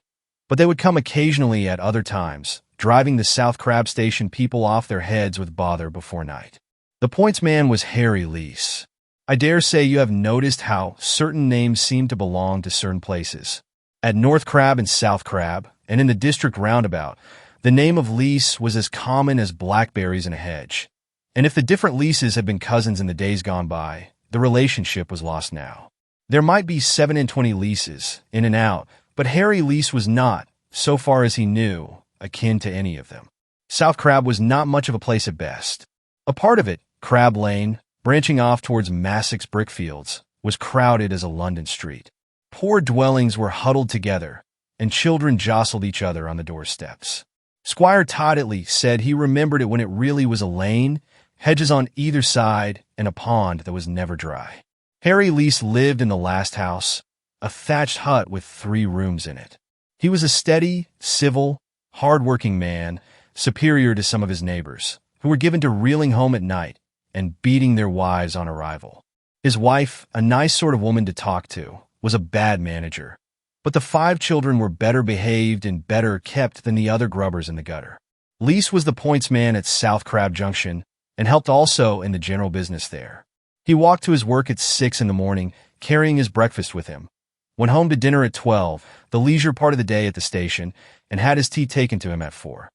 but they would come occasionally at other times, driving the South Crab Station people off their heads with bother before night. The pointsman was Harry Lease. I dare say you have noticed how certain names seem to belong to certain places. At North Crab and South Crab, and in the district roundabout, the name of Lease was as common as blackberries in a hedge. And if the different Leases had been cousins in the days gone by, the relationship was lost now. There might be 27 Leases, in and out, but Harry Lease was not, so far as he knew, akin to any of them. South Crab was not much of a place at best. A part of it, Crab Lane, branching off towards Massacs brickfields, was crowded as a London street. Poor dwellings were huddled together, and children jostled each other on the doorsteps. Squire Todditley said he remembered it when it really was a lane, hedges on either side, and a pond that was never dry. Harry Lease lived in the last house, a thatched hut with 3 rooms in it. He was a steady, civil, hard-working man, superior to some of his neighbors, who were given to reeling home at night and beating their wives on arrival. His wife, a nice sort of woman to talk to, was a bad manager, but the 5 children were better behaved and better kept than the other grubbers in the gutter. Lease was the pointsman at South Crab Junction and helped also in the general business there. He walked to his work at 6 in the morning, carrying his breakfast with him, went home to dinner at 12, the leisure part of the day at the station, and had his tea taken to him at 4,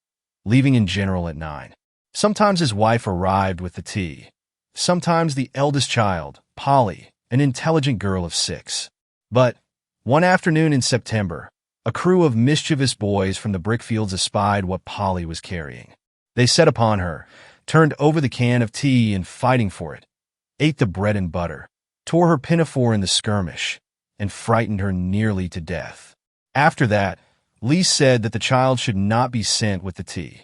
leaving in general at 9. Sometimes his wife arrived with the tea. Sometimes the eldest child, Polly, an intelligent girl of 6. But one afternoon in September, a crew of mischievous boys from the brickfields espied what Polly was carrying. They set upon her, turned over the can of tea and fighting for it, ate the bread and butter, tore her pinafore in the skirmish, and frightened her nearly to death. After that, Lease said that the child should not be sent with the tea.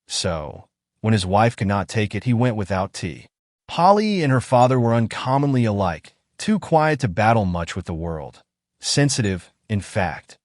So, when his wife could not take it, he went without tea. Polly and her father were uncommonly alike, too quiet to battle much with the world. Sensitive, in fact,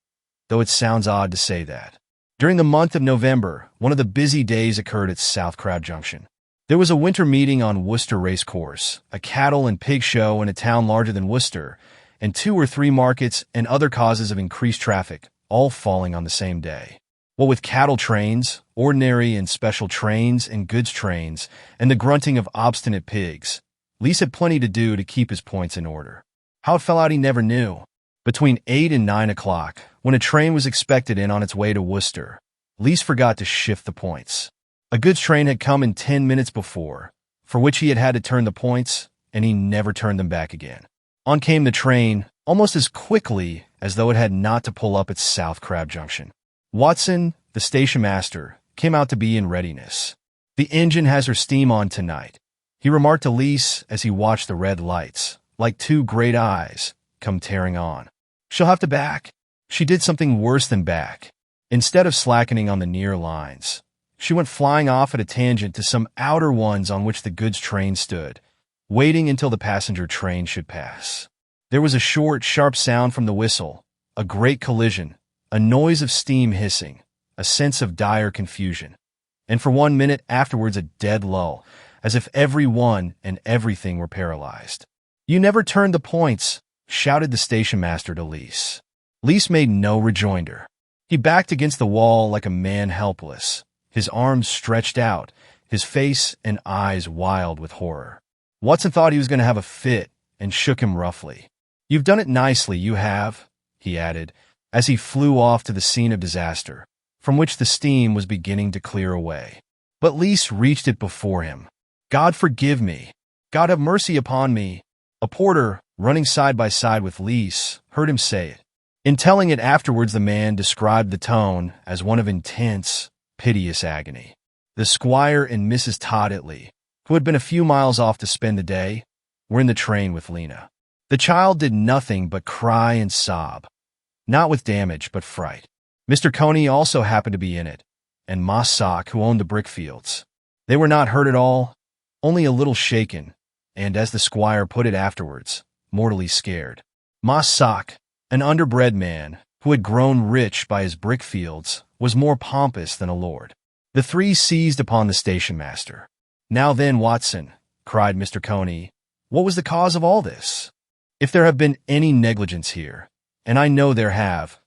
though it sounds odd to say that. During the month of November, one of the busy days occurred at South Crab Junction. There was a winter meeting on Worcester Race Course, a cattle and pig show in a town larger than Worcester, and 2 or 3 markets and other causes of increased traffic, all falling on the same day. What with cattle trains, ordinary and special trains and goods trains, and the grunting of obstinate pigs, Lease had plenty to do to keep his points in order. How it fell out he never knew. Between 8 and 9 o'clock, when a train was expected in on its way to Worcester, Lease forgot to shift the points. A goods train had come in 10 minutes before, for which he had had to turn the points, and he never turned them back again. On came the train, almost as quickly as though it had not to pull up at South Crab Junction. Watson, the station master, came out to be in readiness. "The engine has her steam on tonight," he remarked to Lease as he watched the red lights, like 2 great eyes, come tearing on. "She'll have to back." She did something worse than back. Instead of slackening on the near lines, she went flying off at a tangent to some outer ones on which the goods train stood, waiting until the passenger train should pass. There was a short, sharp sound from the whistle, a great collision, a noise of steam hissing, a sense of dire confusion, and for 1 minute afterwards a dead lull, as if every one and everything were paralyzed. "You never turned the points," shouted the station master to Lease. Lease made no rejoinder. He backed against the wall like a man helpless, his arms stretched out, his face and eyes wild with horror. Watson thought he was going to have a fit and shook him roughly. "You've done it nicely, you have," he added, as he flew off to the scene of disaster, from which the steam was beginning to clear away. But Lease reached it before him. "God forgive me. God have mercy upon me." A porter, running side by side with Lease, heard him say it. In telling it afterwards, the man described the tone as one of intense, piteous agony. The squire and Mrs. Todditley, who had been a few miles off to spend the day, were in the train with Lena. The child did nothing but cry and sob, not with damage but fright. Mr. Coney also happened to be in it, and Ma Sock, who owned the brick fields. They were not hurt at all, only a little shaken, and, as the squire put it afterwards, mortally scared. Ma Sock, an underbred man, who had grown rich by his brick fields, was more pompous than a lord. The three seized upon the station master. "Now then, Watson," cried Mr. Coney, "what was the cause of all this? If there have been any negligence here, and I know there have,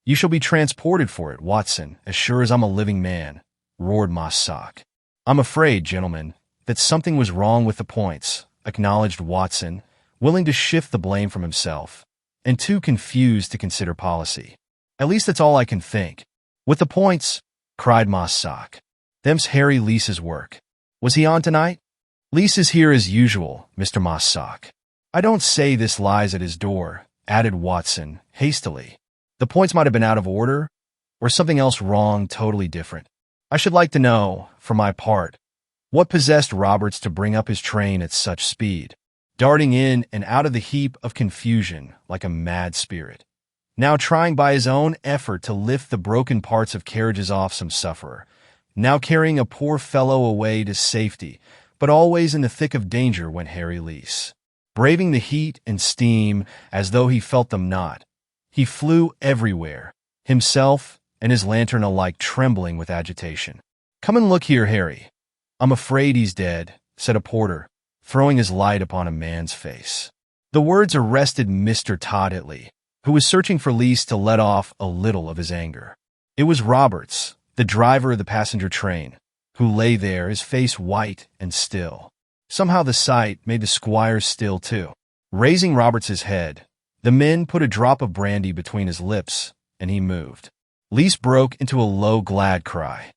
you shall be transported for it, Watson, as sure as I'm a living man," roared Ma Sock. "I'm afraid, gentlemen, that something was wrong with the points," acknowledged Watson, willing to shift the blame from himself, and too confused to consider policy. "At least that's all I can think." "With the points?" cried Ma Sock. "Them's Harry Leese's work. Was he on tonight?" "Leese is here as usual, Mr. Ma Sock." "I don't say this lies at his door," added Watson hastily. "The points might have been out of order, or something else wrong totally different. I should like to know, for my part, what possessed Roberts to bring up his train at such speed, darting in and out of the heap of confusion like a mad spirit, now trying by his own effort to lift the broken parts of carriages off some sufferer, now carrying a poor fellow away to safety, but always in the thick of danger went Harry Leese. Braving the heat and steam as though he felt them not, he flew everywhere, himself and his lantern alike trembling with agitation. "Come and look here, Harry. I'm afraid he's dead," said a porter, throwing his light upon a man's face. The words arrested Mr. Todditley, who was searching for Leese to let off a little of his anger. It was Roberts, the driver of the passenger train, who lay there, his face white and still. Somehow the sight made the squire still too. Raising Roberts's head, the men put a drop of brandy between his lips, and he moved. Leese broke into a low, glad cry.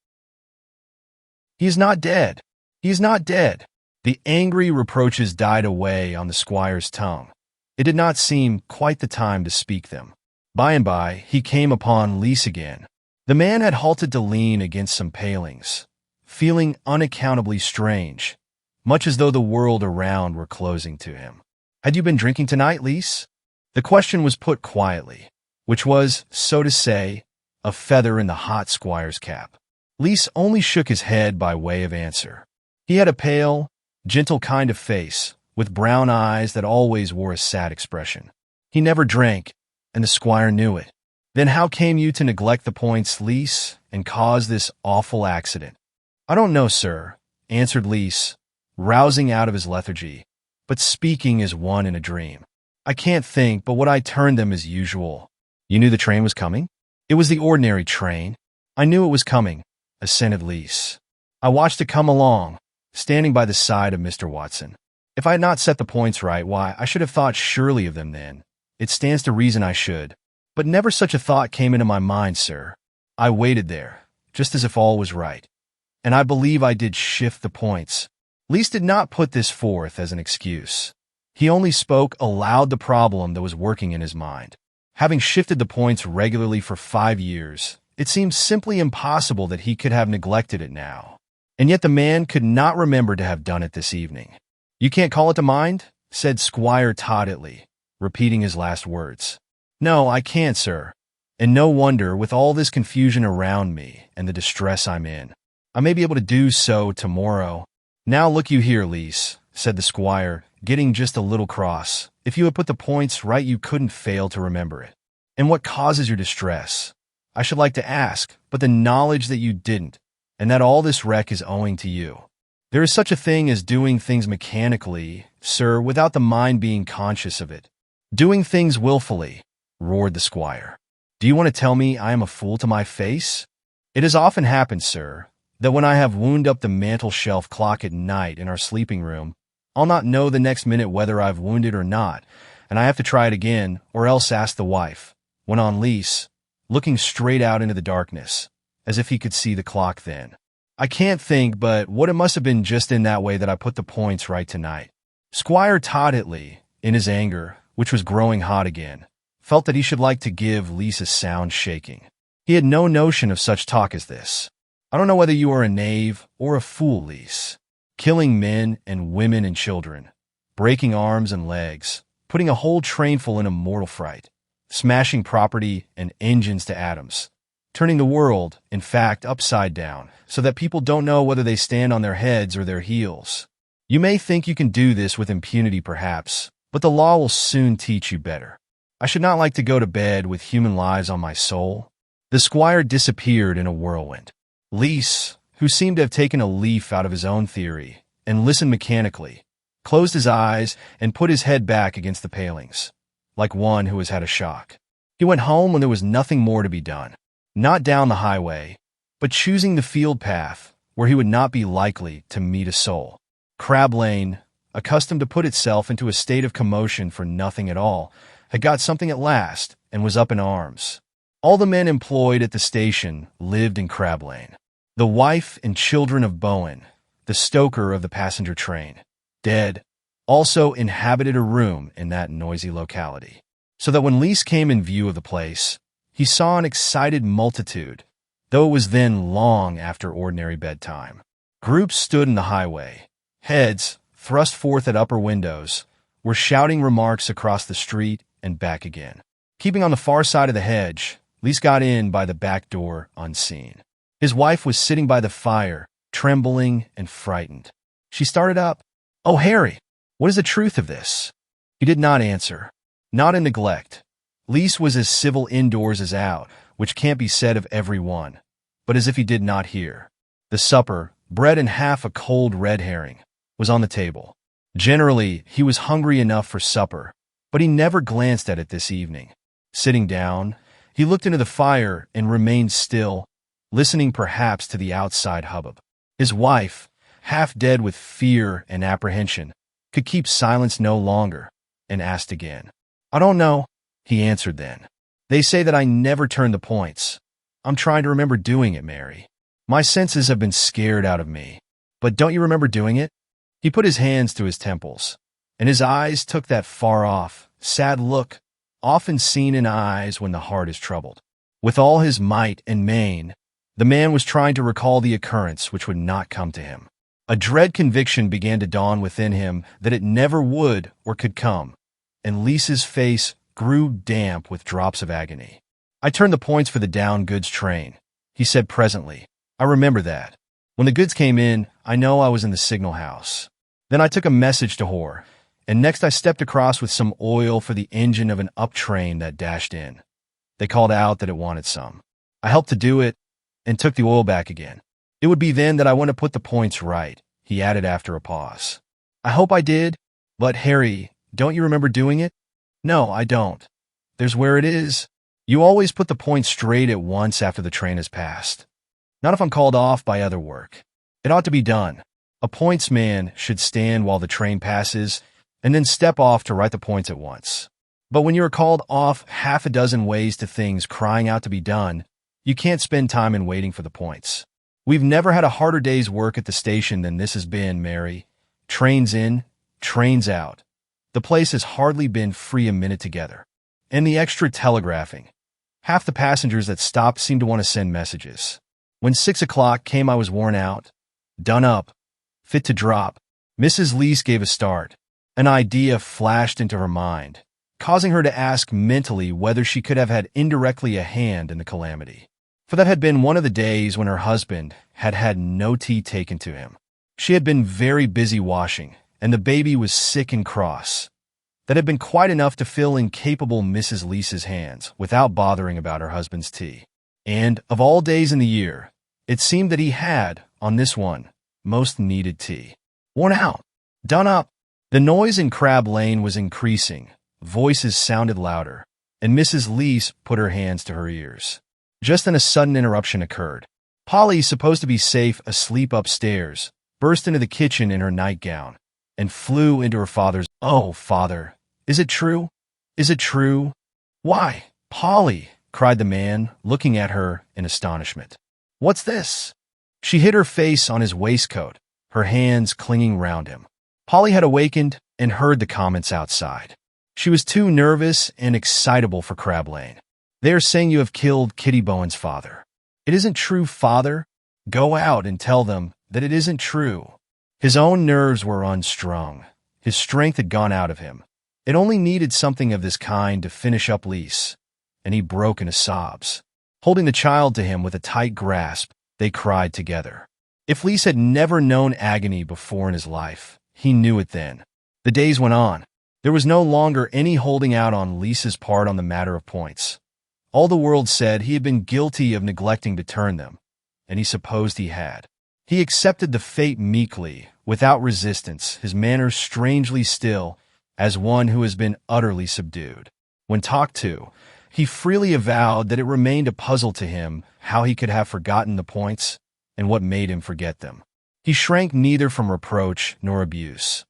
"He is not dead! He is not dead!" The angry reproaches died away on the squire's tongue. It did not seem quite the time to speak them. By and by, he came upon Leese again. The man had halted to lean against some palings, feeling unaccountably strange, much as though the world around were closing to him. "Had you been drinking tonight, Leese?" The question was put quietly, which was, so to say, a feather in the hot squire's cap. Leese only shook his head by way of answer. He had a pale, gentle kind of face, with brown eyes that always wore a sad expression. He never drank, and the squire knew it. "Then how came you to neglect the points, Leese, and cause this awful accident?" "I don't know, sir," answered Leese, rousing out of his lethargy, but speaking as one in a dream. "I can't think but what I turned them as usual." "You knew the train was coming?" "It was the ordinary train. I knew it was coming," assented Leese. "I watched it come along, standing by the side of Mr. Watson. If I had not set the points right, why, I should have thought surely of them then. It stands to reason I should. But never such a thought came into my mind, sir. I waited there, just as if all was right. And I believe I did shift the points." Leese did not put this forth as an excuse. He only spoke aloud the problem that was working in his mind. Having shifted the points regularly for 5 years, it seemed simply impossible that he could have neglected it now. And yet the man could not remember to have done it this evening. "You can't call it to mind?" said Squire Todditley, repeating his last words. "No, I can't, sir. And no wonder, with all this confusion around me and the distress I'm in. I may be able to do so tomorrow." "Now look you here, Leese," said the squire, getting just a little cross. "If you had put the points right, you couldn't fail to remember it. And what causes your distress, I should like to ask, but the knowledge that you didn't, and that all this wreck is owing to you. There is such a thing as doing things mechanically, sir, without the mind being conscious of it. Doing things willfully," roared the squire. "Do you want to tell me I am a fool to my face? It has often happened, sir, that when I have wound up the mantel-shelf clock at night in our sleeping room, I'll not know the next minute whether I've wounded or not, and I have to try it again, or else ask the wife," went on Leese, looking straight out into the darkness, as if he could see the clock then. "I can't think but what it must have been just in that way that I put the points right tonight." Squire Todditley, in his anger, which was growing hot again, felt that he should like to give Leese a sound shaking. He had no notion of such talk as this. "I don't know whether you are a knave or a fool, Leese. Killing men and women and children, breaking arms and legs, putting a whole trainful in a mortal fright, smashing property and engines to atoms, turning the world, in fact, upside down, so that people don't know whether they stand on their heads or their heels. You may think you can do this with impunity perhaps, but the law will soon teach you better. I should not like to go to bed with human lives on my soul. The squire disappeared in a whirlwind. Lys, who seemed to have taken a leaf out of his own theory, and listened mechanically, closed his eyes and put his head back against the palings, like one who has had a shock. He went home when there was nothing more to be done. Not down the highway, but choosing the field path where he would not be likely to meet a soul. Crab Lane, accustomed to put itself into a state of commotion for nothing at all, had got something at last and was up in arms. All the men employed at the station lived in Crab Lane. The wife and children of Bowen, the stoker of the passenger train, dead, also inhabited a room in that noisy locality. So that when Lys came in view of the place, he saw an excited multitude, though it was then long after ordinary bedtime. Groups stood in the highway. Heads, thrust forth at upper windows, were shouting remarks across the street and back again. Keeping on the far side of the hedge, Lys got in by the back door unseen. His wife was sitting by the fire, trembling and frightened. She started up. "Oh, Harry, what is the truth of this?" He did not answer. Not in neglect. Lys was as civil indoors as out, which can't be said of every one, but as if he did not hear. The supper, bread and half a cold red herring, was on the table. Generally, he was hungry enough for supper, but he never glanced at it this evening. Sitting down, he looked into the fire and remained still, listening perhaps to the outside hubbub. His wife, half dead with fear and apprehension, could keep silence no longer, and asked again. "I don't know," he answered then. "They say that I never turn the points. I'm trying to remember doing it, Mary. My senses have been scared out of me. But don't you remember doing it?" He put his hands to his temples, and his eyes took that far-off, sad look often seen in eyes when the heart is troubled. With all his might and main, the man was trying to recall the occurrence which would not come to him. A dread conviction began to dawn within him that it never would or could come, and Lys's face grew damp with drops of agony. "I turned the points for the down goods train," he said presently. "I remember that. When the goods came in, I know I was in the signal house. Then I took a message to Hoare, and next I stepped across with some oil for the engine of an up train that dashed in. They called out that it wanted some. I helped to do it, and took the oil back again. It would be then that I went to put the points right," he added after a pause. "I hope I did, but Harry, don't you remember doing it?" "No, I don't. There's where it is. You always put the points straight at once after the train has passed. Not if I'm called off by other work. It ought to be done. A points man should stand while the train passes, and then step off to write the points at once. But when you are called off half a dozen ways to things crying out to be done, you can't spend time in waiting for the points. We've never had a harder day's work at the station than this has been, Mary. Trains in, trains out. The place has hardly been free a minute together. And the extra telegraphing. Half the passengers that stopped seemed to want to send messages. When 6 o'clock came, I was worn out, done up, fit to drop. Mrs. Lys gave a start. An idea flashed into her mind, causing her to ask mentally whether she could have had indirectly a hand in the calamity. For that had been one of the days when her husband had had no tea taken to him. She had been very busy washing, and the baby was sick and cross. That had been quite enough to fill incapable Mrs. Lys's hands without bothering about her husband's tea. And, of all days in the year, it seemed that he had, on this one, most needed tea. Worn out, done up. The noise in Crab Lane was increasing. Voices sounded louder, and Mrs. Lys put her hands to her ears. Just then a sudden interruption occurred. Polly, supposed to be safe asleep upstairs, burst into the kitchen in her nightgown and flew into her father's. "Oh, father, is it true? Is it true?" "Why, Polly," cried the man, looking at her in astonishment. "What's this?" She hid her face on his waistcoat, her hands clinging round him. Polly had awakened and heard the comments outside. She was too nervous and excitable for Crab Lane. "They are saying you have killed Kitty Bowen's father." "It isn't true, father." "Go out and tell them that it isn't true." His own nerves were unstrung. His strength had gone out of him. It only needed something of this kind to finish up Lise, and he broke into sobs. Holding the child to him with a tight grasp, they cried together. If Lise had never known agony before in his life, he knew it then. The days went on. There was no longer any holding out on Lisa's part on the matter of points. All the world said he had been guilty of neglecting to turn them, and he supposed he had. He accepted the fate meekly, without resistance, his manners strangely still, as one who has been utterly subdued. When talked to, he freely avowed that it remained a puzzle to him how he could have forgotten the points and what made him forget them. He shrank neither from reproach nor abuse,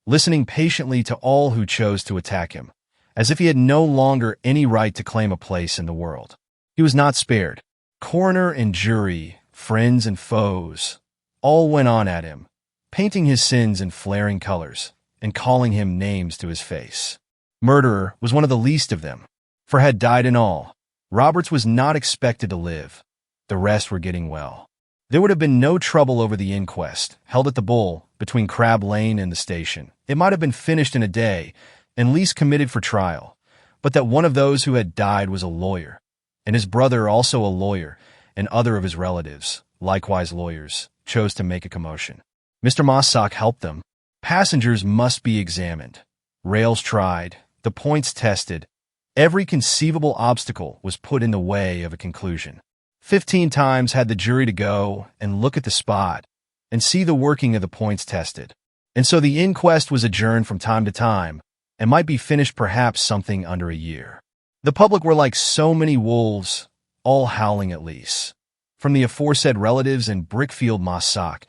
listening patiently to all who chose to attack him, as if he had no longer any right to claim a place in the world. He was not spared. Coroner and jury, friends and foes, all went on at him, painting his sins in flaring colors and calling him names to his face. Murderer was one of the least of them, for had died in all. Roberts was not expected to live. The rest were getting well. There would have been no trouble over the inquest, held at the Bull, between Crab Lane and the station. It might have been finished in a day, and Lise committed for trial, but that one of those who had died was a lawyer, and his brother also a lawyer, and other of his relatives, likewise lawyers, chose to make a commotion. Mr. Mossock helped them. Passengers must be examined, rails tried, the points tested. Every conceivable obstacle was put in the way of a conclusion. 15 times had the jury to go and look at the spot and see the working of the points tested. And so the inquest was adjourned from time to time and might be finished perhaps something under a year. The public were like so many wolves, all howling at Lise. From the aforesaid relatives in Brickfield Mossock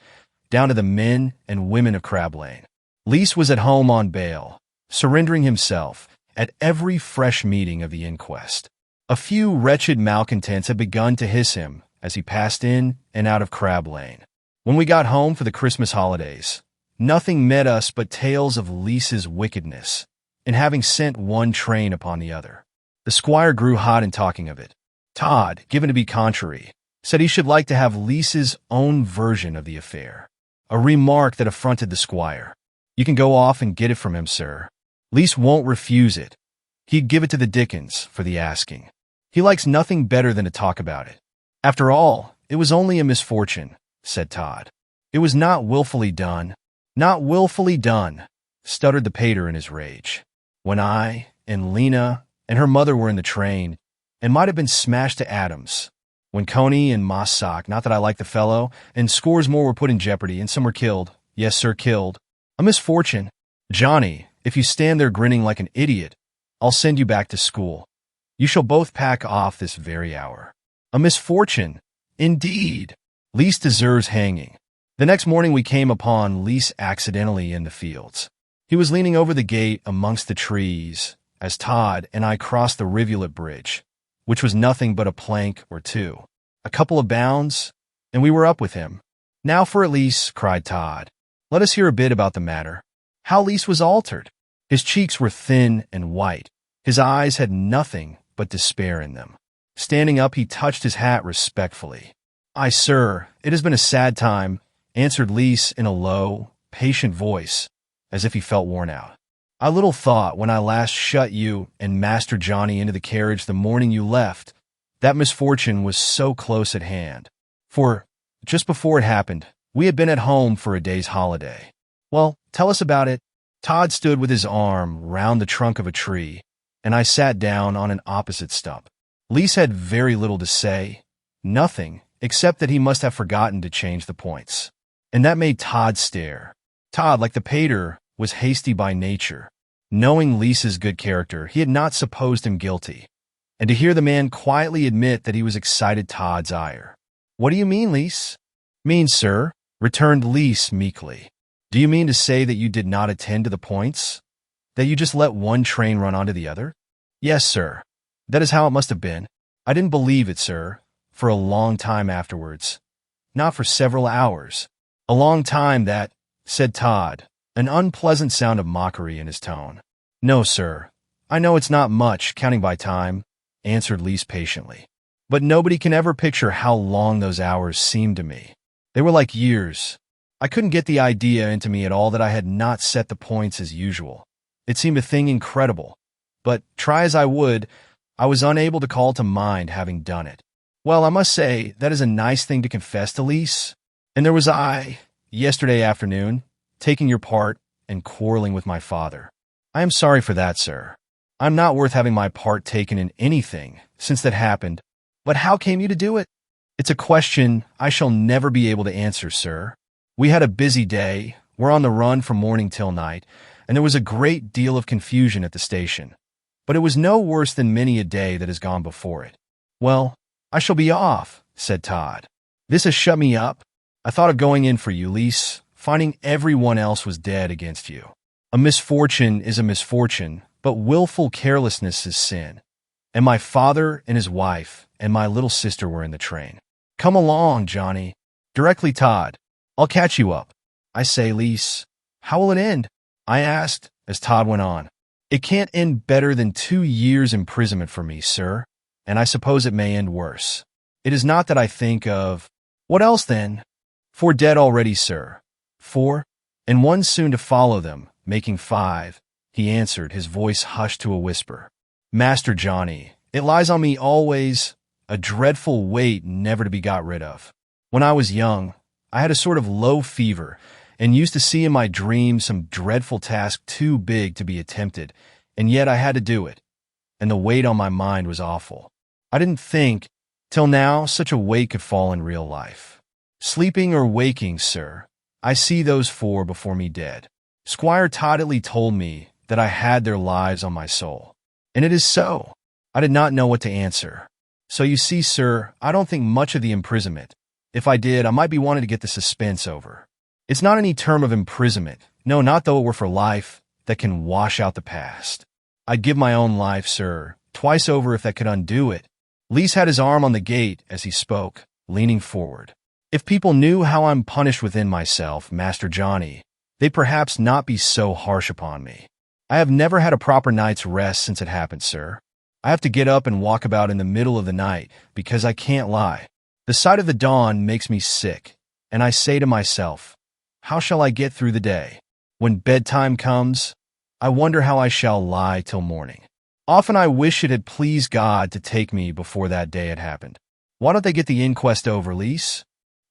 down to the men and women of Crab Lane. Lise was at home on bail, surrendering himself at every fresh meeting of the inquest. A few wretched malcontents had begun to hiss him as he passed in and out of Crab Lane. When we got home for the Christmas holidays, nothing met us but tales of Lise's wickedness in having sent one train upon the other. The squire grew hot in talking of it. Todd, given to be contrary, said he should like to have Lise's own version of the affair, a remark that affronted the squire. You can go off and get it from him, sir. Lise won't refuse it. He'd give it to the Dickens for the asking. He likes nothing better than to talk about it. After all, it was only a misfortune, said Todd. It was not willfully done. Not willfully done, stuttered the pater in his rage. When I and Lena and her mother were in the train, and might have been smashed to atoms. When Coney and Mossock, not that I like the fellow, and scores more were put in jeopardy, and some were killed. Yes, sir, killed. A misfortune. Johnny, if you stand there grinning like an idiot, I'll send you back to school. You shall both pack off this very hour. A misfortune, indeed. Lise deserves hanging. The next morning we came upon Lise accidentally in the fields. He was leaning over the gate amongst the trees as Todd and I crossed the rivulet bridge, which was nothing but a plank or two. A couple of bounds, and we were up with him. Now for it, Lise, cried Todd. Let us hear a bit about the matter. How Lise was altered. His cheeks were thin and white. His eyes had nothing but despair in them. Standing up, he touched his hat respectfully. Aye, sir, it has been a sad time, answered Lise in a low, patient voice, as if he felt worn out. I little thought when I last shut you and Master Johnny into the carriage the morning you left, that misfortune was so close at hand. For, just before it happened, we had been at home for a day's holiday. Well, tell us about it. Todd stood with his arm round the trunk of a tree, and I sat down on an opposite stump. Lise had very little to say, nothing, except that he must have forgotten to change the points. And that made Todd stare. Todd, like the pater, was hasty by nature. Knowing Lise's good character, he had not supposed him guilty. And to hear the man quietly admit that he was excited Todd's ire. What do you mean, Lise? Mean, sir, returned Lise meekly. Do you mean to say that you did not attend to the points? That you just let one train run onto the other? Yes, sir. That is how it must have been. I didn't believe it, sir, for a long time afterwards. Not for several hours. A long time that, said Todd, an unpleasant sound of mockery in his tone. No, sir. I know it's not much, counting by time, answered Lise patiently. But nobody can ever picture how long those hours seemed to me. They were like years. I couldn't get the idea into me at all that I had not set the points as usual. It seemed a thing incredible. But, try as I would, I was unable to call to mind having done it. Well, I must say, that is a nice thing to confess to, Lise. And there was I, yesterday afternoon, taking your part and quarreling with my father. I am sorry for that, sir. I'm not worth having my part taken in anything since that happened. But how came you to do it? It's a question I shall never be able to answer, sir. We had a busy day, we're on the run from morning till night, and there was a great deal of confusion at the station. But it was no worse than many a day that has gone before it. Well, I shall be off, said Todd. This has shut me up. I thought of going in for you, Lise, finding everyone else was dead against you. A misfortune is a misfortune, but willful carelessness is sin. And my father and his wife and my little sister were in the train. Come along, Johnny. Directly, Todd. I'll catch you up. I say, Lise, how will it end? I asked as Todd went on. It can't end better than 2 years' imprisonment for me, sir, and I suppose it may end worse. It is not that I think of— What else, then? 4 dead already, sir. 4, and 1 soon to follow them, making 5, he answered, his voice hushed to a whisper. Master Johnny, it lies on me always, a dreadful weight never to be got rid of. When I was young, I had a sort of low fever, and used to see in my dreams some dreadful task too big to be attempted, and yet I had to do it, and the weight on my mind was awful. I didn't think, till now, such a weight could fall in real life. Sleeping or waking, sir, I see those 4 before me dead. Squire Toddley told me that I had their lives on my soul. And it is so. I did not know what to answer. So you see, sir, I don't think much of the imprisonment. If I did, I might be wanting to get the suspense over. It's not any term of imprisonment, no, not though it were for life, that can wash out the past. I'd give my own life, sir, twice over if that could undo it. Lise had his arm on the gate as he spoke, leaning forward. If people knew how I'm punished within myself, Master Johnny, they'd perhaps not be so harsh upon me. I have never had a proper night's rest since it happened, sir. I have to get up and walk about in the middle of the night, because I can't lie. The sight of the dawn makes me sick, and I say to myself, how shall I get through the day? When bedtime comes, I wonder how I shall lie till morning. Often I wish it had pleased God to take me before that day had happened. Why don't they get the inquest over, Lise?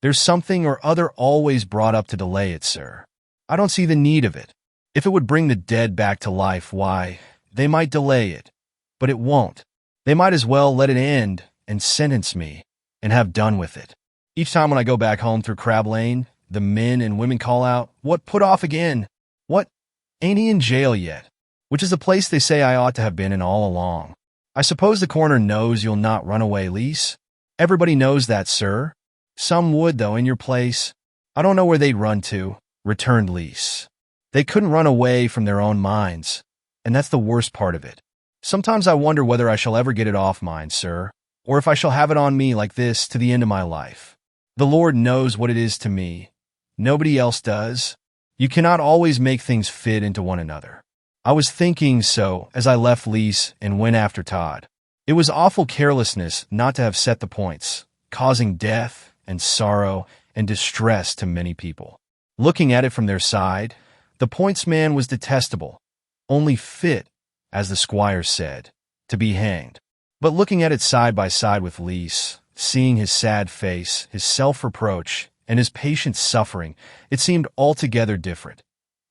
There's something or other always brought up to delay it, sir. I don't see the need of it. If it would bring the dead back to life, why, they might delay it. But it won't. They might as well let it end and sentence me and have done with it. Each time when I go back home through Crab Lane, the men and women call out, "What, put off again? What, ain't he in jail yet?" Which is the place they say I ought to have been in all along. I suppose the coroner knows you'll not run away, Lise? Everybody knows that, sir. Some would, though, in your place. I don't know where they'd run to, returned Lise. They couldn't run away from their own minds, and that's the worst part of it. Sometimes I wonder whether I shall ever get it off mine, sir, or if I shall have it on me like this to the end of my life. The Lord knows what it is to me. Nobody else does. You cannot always make things fit into one another. I was thinking so as I left Lise and went after Todd. It was awful carelessness not to have set the points, causing death and sorrow and distress to many people. Looking at it from their side, the points man was detestable, only fit, as the squire said, to be hanged. But looking at it side by side with Lise, seeing his sad face, his self-reproach, and his patient suffering, it seemed altogether different,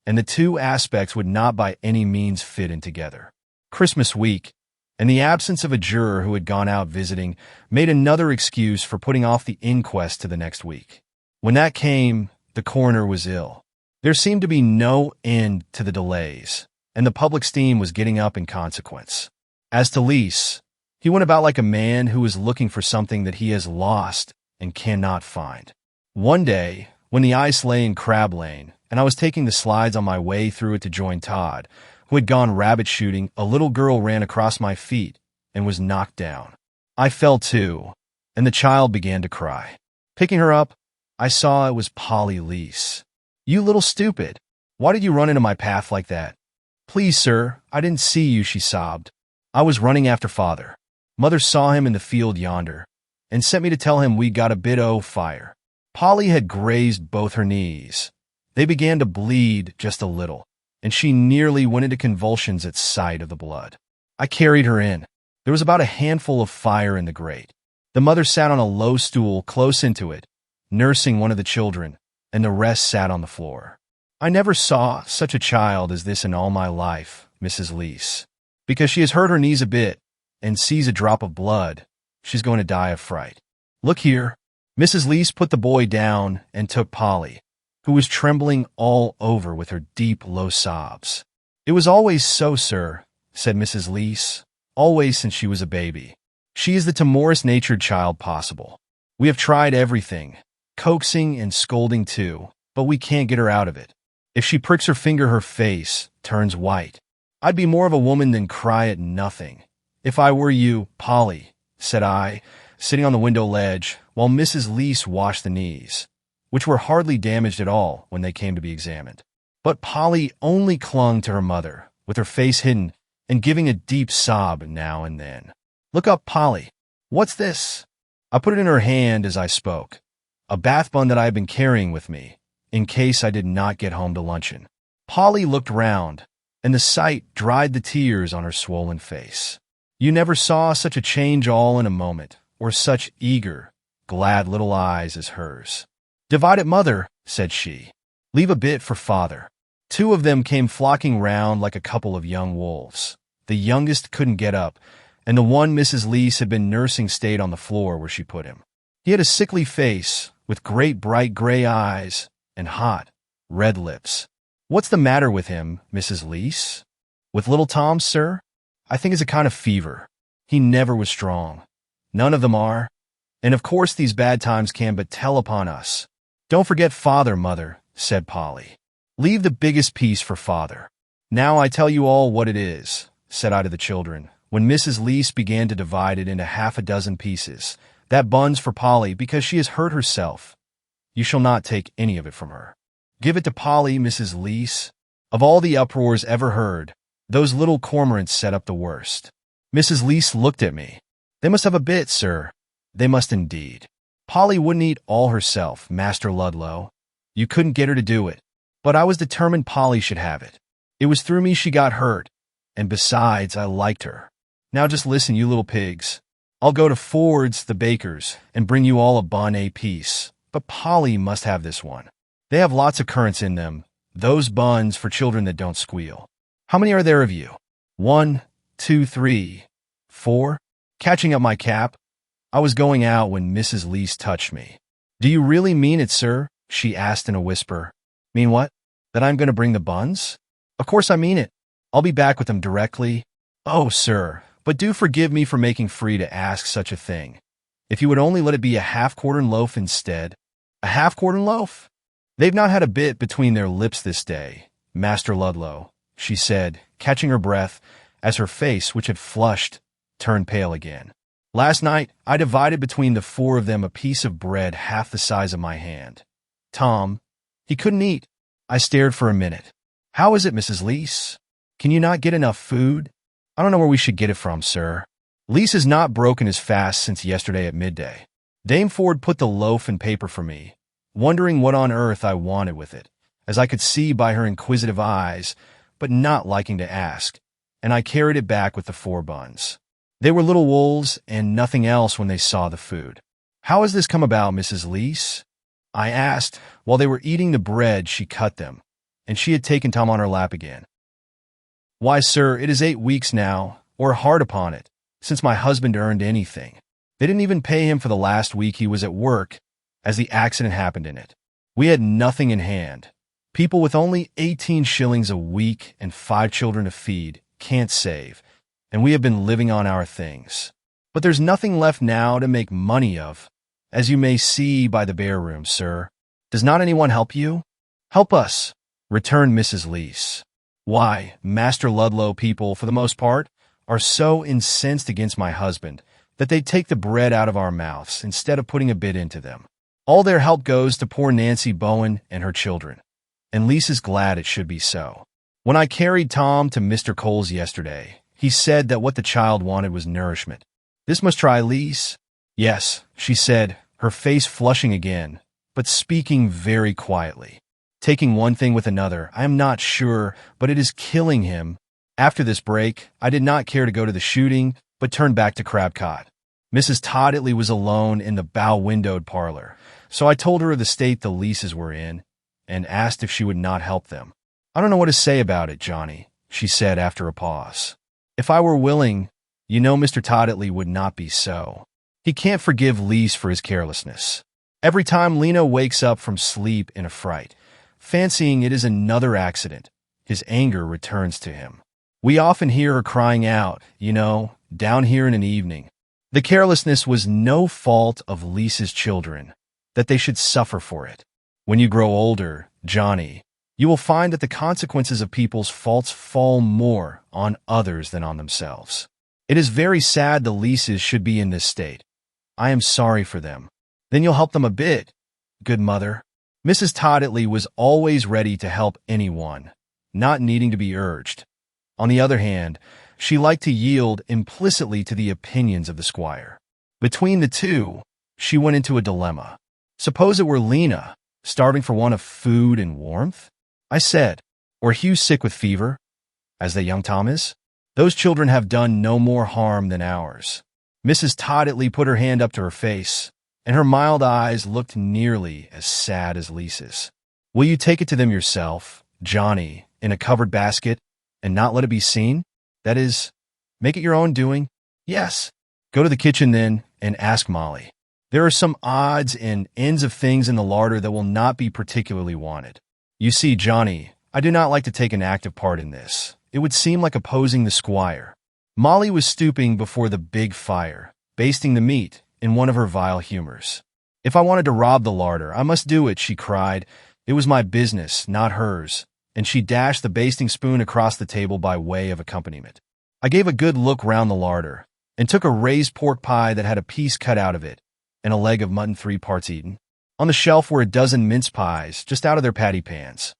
and the 2 aspects would not by any means fit in together. Christmas week, and the absence of a juror who had gone out visiting, made another excuse for putting off the inquest to the next week. When that came, the coroner was ill. There seemed to be no end to the delays, and the public steam was getting up in consequence. As to Lise, he went about like a man who is looking for something that he has lost and cannot find. One day, when the ice lay in Crab Lane, and I was taking the slides on my way through it to join Todd, who had gone rabbit shooting, a little girl ran across my feet and was knocked down. I fell too, and the child began to cry. Picking her up, I saw it was Polly Lise. "You little stupid! Why did you run into my path like that?" "Please, sir, I didn't see you," she sobbed. "I was running after father. Mother saw him in the field yonder, and sent me to tell him we got a bit o' fire." Polly had grazed both her knees. They began to bleed just a little, and she nearly went into convulsions at sight of the blood. I carried her in. There was about a handful of fire in the grate. The mother sat on a low stool close into it, nursing one of the children, and the rest sat on the floor. I never saw such a child as this in all my life, Mrs. Leese. Because she has hurt her knees a bit and sees a drop of blood, she's going to die of fright. Look here. Mrs. Leese put the boy down and took Polly, who was trembling all over with her deep, low sobs. It was always so, sir, said Mrs. Leese, always since she was a baby. She is the timorous-natured child possible. We have tried everything, coaxing and scolding too, but we can't get her out of it. If she pricks her finger, her face turns white. I'd be more of a woman than cry at nothing. If I were you, Polly, said I, sitting on the window ledge while Mrs. Leese washed the knees, which were hardly damaged at all when they came to be examined. But Polly only clung to her mother, with her face hidden and giving a deep sob now and then. Look up, Polly. What's this? I put it in her hand as I spoke. A bath bun that I had been carrying with me, in case I did not get home to luncheon. Polly looked round, and the sight dried the tears on her swollen face. You never saw such a change all in a moment, or such eager, glad little eyes as hers. Divide it, mother, said she. Leave a bit for father. Two of them came flocking round like a couple of young wolves. The youngest couldn't get up, and the one Mrs. Leese had been nursing stayed on the floor where she put him. He had a sickly face, with great bright gray eyes and hot, red lips. What's the matter with him, Mrs. Leese? With little Tom, sir? I think it's a kind of fever. He never was strong. None of them are. And of course these bad times can but tell upon us. Don't forget father, mother, said Polly. Leave the biggest piece for father. Now I tell you all what it is, said I to the children, when Mrs. Leese began to divide it into half a dozen pieces. That bun's for Polly because she has hurt herself. You shall not take any of it from her. Give it to Polly, Mrs. Leese. Of all the uproars ever heard, those little cormorants set up the worst. Mrs. Leese looked at me. They must have a bit, sir. They must indeed. Polly wouldn't eat all herself, Master Ludlow. You couldn't get her to do it. But I was determined Polly should have it. It was through me she got hurt, and besides, I liked her. Now just listen, you little pigs. I'll go to Ford's, the baker's, and bring you all a bun apiece. But Polly must have this one. They have lots of currants in them, those buns for children that don't squeal. How many are there of you? 1, 2, 3, 4. Catching up my cap, I was going out when Mrs. Leese touched me. Do you really mean it, sir? She asked in a whisper. Mean what? That I'm going to bring the buns? Of course I mean it. I'll be back with them directly. Oh, sir, but do forgive me for making free to ask such a thing. If you would only let it be a half-quartern loaf instead. A half-quartern loaf? They've not had a bit between their lips this day, Master Ludlow, she said, catching her breath, as her face, which had flushed, turned pale again. Last night, I divided between the 4 of them a piece of bread half the size of my hand. Tom, he couldn't eat. I stared for a minute. How is it, Mrs. Leese? Can you not get enough food? I don't know where we should get it from, sir. Leese has not broken his fast since yesterday at midday. Dame Ford put the loaf in paper for me, wondering what on earth I wanted with it, as I could see by her inquisitive eyes, but not liking to ask, and I carried it back with the 4 buns. They were little wolves and nothing else when they saw the food. How has this come about, Mrs. Leese? I asked. While they were eating the bread, she cut them, and she had taken Tom on her lap again. Why, sir, it is 8 weeks now, or hard upon it, since my husband earned anything. They didn't even pay him for the last week he was at work, as the accident happened in it. We had nothing in hand. People with only 18 shillings a week and 5 children to feed can't save, and we have been living on our things. But there's nothing left now to make money of, as you may see by the bare room, sir. Does not anyone help you? Help us, returned Mrs. Leese. Why, Master Ludlow people, for the most part, are so incensed against my husband that they take the bread out of our mouths instead of putting a bit into them. All their help goes to poor Nancy Bowen and her children, and Leese is glad it should be so. When I carried Tom to Mr. Cole's yesterday, he said that what the child wanted was nourishment. This must try, Leese. Yes, she said, her face flushing again, but speaking very quietly. taking one thing with another. I am not sure, but it is killing him. After this break, I did not care to go to the shooting, but turned back to Crabcott. Mrs. Todditley was alone in the bow-windowed parlor, so I told her of the state the leases were in and asked if she would not help them. I don't know what to say about it, Johnny, she said after a pause. If I were willing, you know Mr. Todditley would not be so. He can't forgive Lise for his carelessness. Every time Lena wakes up from sleep in a fright, fancying it is another accident, his anger returns to him. We often hear her crying out, down here in an evening. The carelessness was no fault of Lisa's children, that they should suffer for it. When you grow older, Johnny, you will find that the consequences of people's faults fall more on others than on themselves. It is very sad the Lises should be in this state. I am sorry for them. Then you'll help them a bit, good mother. Mrs. Todditley was always ready to help anyone, not needing to be urged. On the other hand, she liked to yield implicitly to the opinions of the squire. Between the two, she went into a dilemma. Suppose it were Lena, starving for want of food and warmth? I said, or Hugh sick with fever, as that young Tom is? Those children have done no more harm than ours. Mrs. Todditley put her hand up to her face, and her mild eyes looked nearly as sad as Lisa's. Will you take it to them yourself, Johnny, in a covered basket, and not let it be seen? That is, make it your own doing? Yes. Go to the kitchen then, and ask Molly. There are some odds and ends of things in the larder that will not be particularly wanted. You see, Johnny, I do not like to take an active part in this. It would seem like opposing the squire. Molly was stooping before the big fire, basting the meat in one of her vile humors. If I wanted to rob the larder, I must do it, she cried. It was my business, not hers, and she dashed the basting spoon across the table by way of accompaniment. I gave a good look round the larder, and took a raised pork pie that had a piece cut out of it, and a leg of mutton 3 parts eaten. On the shelf were a dozen mince pies, just out of their patty pans.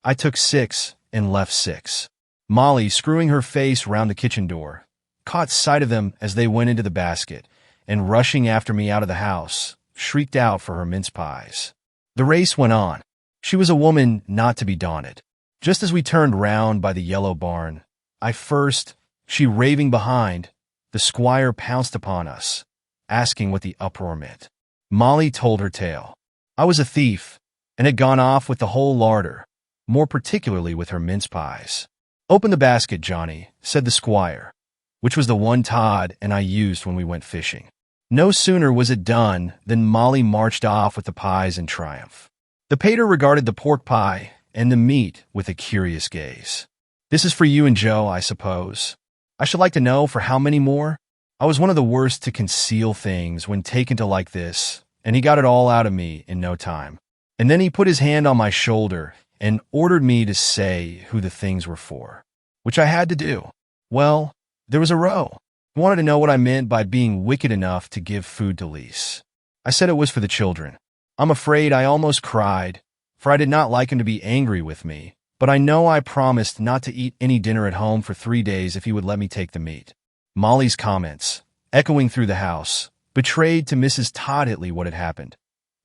I took 6 and left 6. Molly, screwing her face round the kitchen door, caught sight of them as they went into the basket, and rushing after me out of the house, shrieked out for her mince pies. The race went on. She was a woman not to be daunted. Just as we turned round by the yellow barn, she raving behind, the squire pounced upon us, asking what the uproar meant. Molly told her tale. I was a thief, and had gone off with the whole larder, more particularly with her mince pies. Open the basket, Johnny, said the squire, which was the one Todd and I used when we went fishing. No sooner was it done than Molly marched off with the pies in triumph. The pater regarded the pork pie and the meat with a curious gaze. This is for you and Joe, I suppose. I should like to know for how many more? I was one of the worst to conceal things when taken to like this, and he got it all out of me in no time. And then he put his hand on my shoulder and ordered me to say who the things were for, which I had to do. Well, there was a row. He wanted to know what I meant by being wicked enough to give food to Lise. I said it was for the children. I'm afraid I almost cried, for I did not like him to be angry with me, but I know I promised not to eat any dinner at home for 3 days if he would let me take the meat. Molly's comments, echoing through the house, betrayed to Mrs. Todditley what had happened,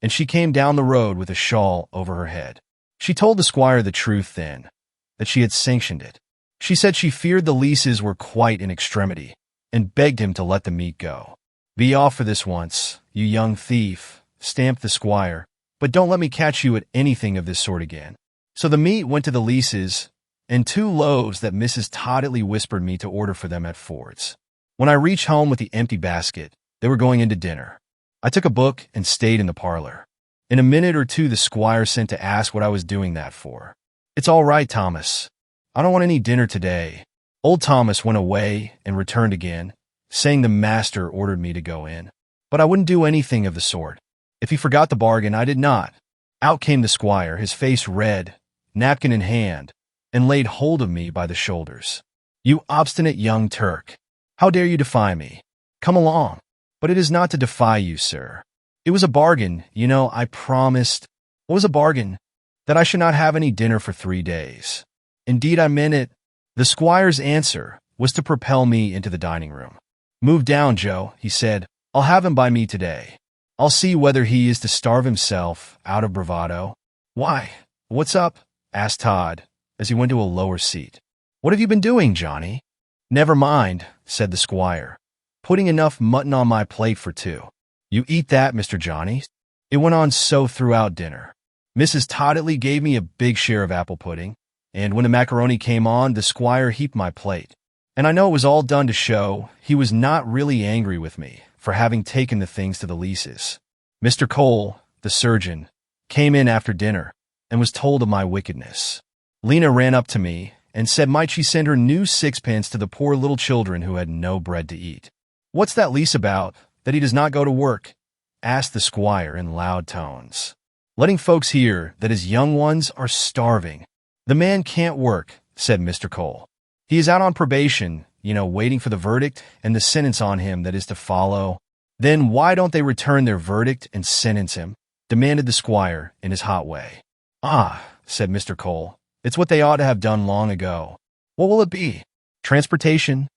and she came down the road with a shawl over her head. She told the squire the truth then, that she had sanctioned it. She said she feared the Lises were quite in extremity, and begged him to let the meat go. Be off for this once, you young thief, stamped the squire, but don't let me catch you at anything of this sort again. So the meat went to the Lises, and 2 loaves that Mrs. Todditley whispered me to order for them at Ford's. When I reached home with the empty basket, they were going into dinner. I took a book and stayed in the parlor. In a minute or two, the squire sent to ask what I was doing that for. It's all right, Thomas. I don't want any dinner today. Old Thomas went away and returned again, saying the master ordered me to go in. But I wouldn't do anything of the sort. If he forgot the bargain, I did not. Out came the squire, his face red, napkin in hand, and laid hold of me by the shoulders. You obstinate young Turk! How dare you defy me? Come along. But it is not to defy you, sir. It was a bargain, I promised. What was a bargain? That I should not have any dinner for 3 days. Indeed, I meant it. The squire's answer was to propel me into the dining room. Move down, Joe, he said. I'll have him by me today. I'll see whether he is to starve himself out of bravado. Why, "What's up?" asked Todd, as he went to a lower seat. "What have you been doing, Johnny?" "Never mind," said the squire, "putting enough mutton on my plate for two." "You eat that, Mr. Johnny?" It went on so throughout dinner. Mrs. Todditley gave me a big share of apple pudding, and when the macaroni came on, the squire heaped my plate. And I know it was all done to show he was not really angry with me for having taken the things to the leases. Mr. Cole, the surgeon, came in after dinner and was told of my wickedness. Lena ran up to me and said might she send her new sixpence to the poor little children who had no bread to eat. "What's that lease about, that he does not go to work?" asked the squire in loud tones, letting folks hear that his young ones are starving. "The man can't work," said Mr. Cole. "He is out on probation, waiting for the verdict and the sentence on him that is to follow." "Then why don't they return their verdict and sentence him?" demanded the squire in his hot way. "Ah," said Mr. Cole, "it's what they ought to have done long ago." "What will it be?" "Transportation.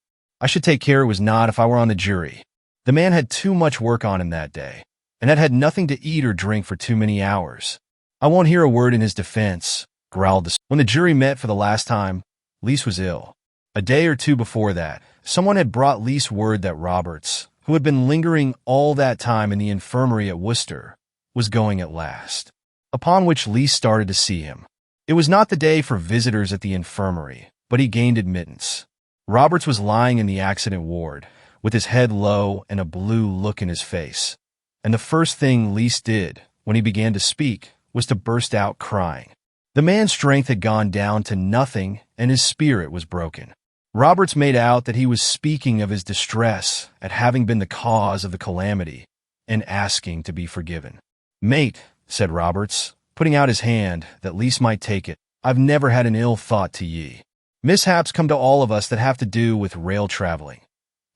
I should take care it was not if I were on the jury. The man had too much work on him that day, and had nothing to eat or drink for too many hours." "I won't hear a word in his defense," growled the. When the jury met for the last time, Lise was ill. A day or two before that, someone had brought Lise word that Roberts, who had been lingering all that time in the infirmary at Worcester, was going at last. Upon which Lise started to see him. It was not the day for visitors at the infirmary, but he gained admittance. Roberts was lying in the accident ward, with his head low and a blue look in his face. And the first thing Lise did, when he began to speak, was to burst out crying. The man's strength had gone down to nothing, and his spirit was broken. Roberts made out that he was speaking of his distress at having been the cause of the calamity, and asking to be forgiven. "Mate," said Roberts, putting out his hand that Lise might take it, "I've never had an ill thought to ye. Mishaps come to all of us that have to do with rail traveling.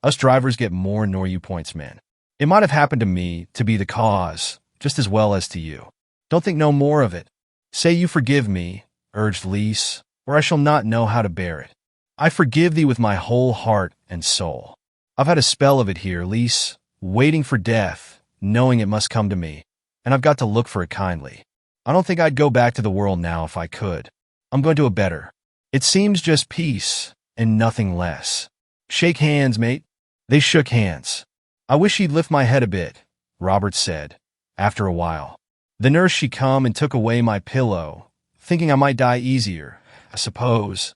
Us drivers get more nor you pointsmen. It might have happened to me to be the cause, just as well as to you. Don't think no more of it. Say you forgive me," urged Lise, "or I shall not know how to bear it." "I forgive thee with my whole heart and soul. I've had a spell of it here, Lise, waiting for death, knowing it must come to me, and I've got to look for it kindly. I don't think I'd go back to the world now if I could. I'm going to a better. It seems just peace, and nothing less. Shake hands, mate." They shook hands. "I wish you'd lift my head a bit," Roberts said, after a while. "The nurse she come and took away my pillow, thinking I might die easier, I suppose.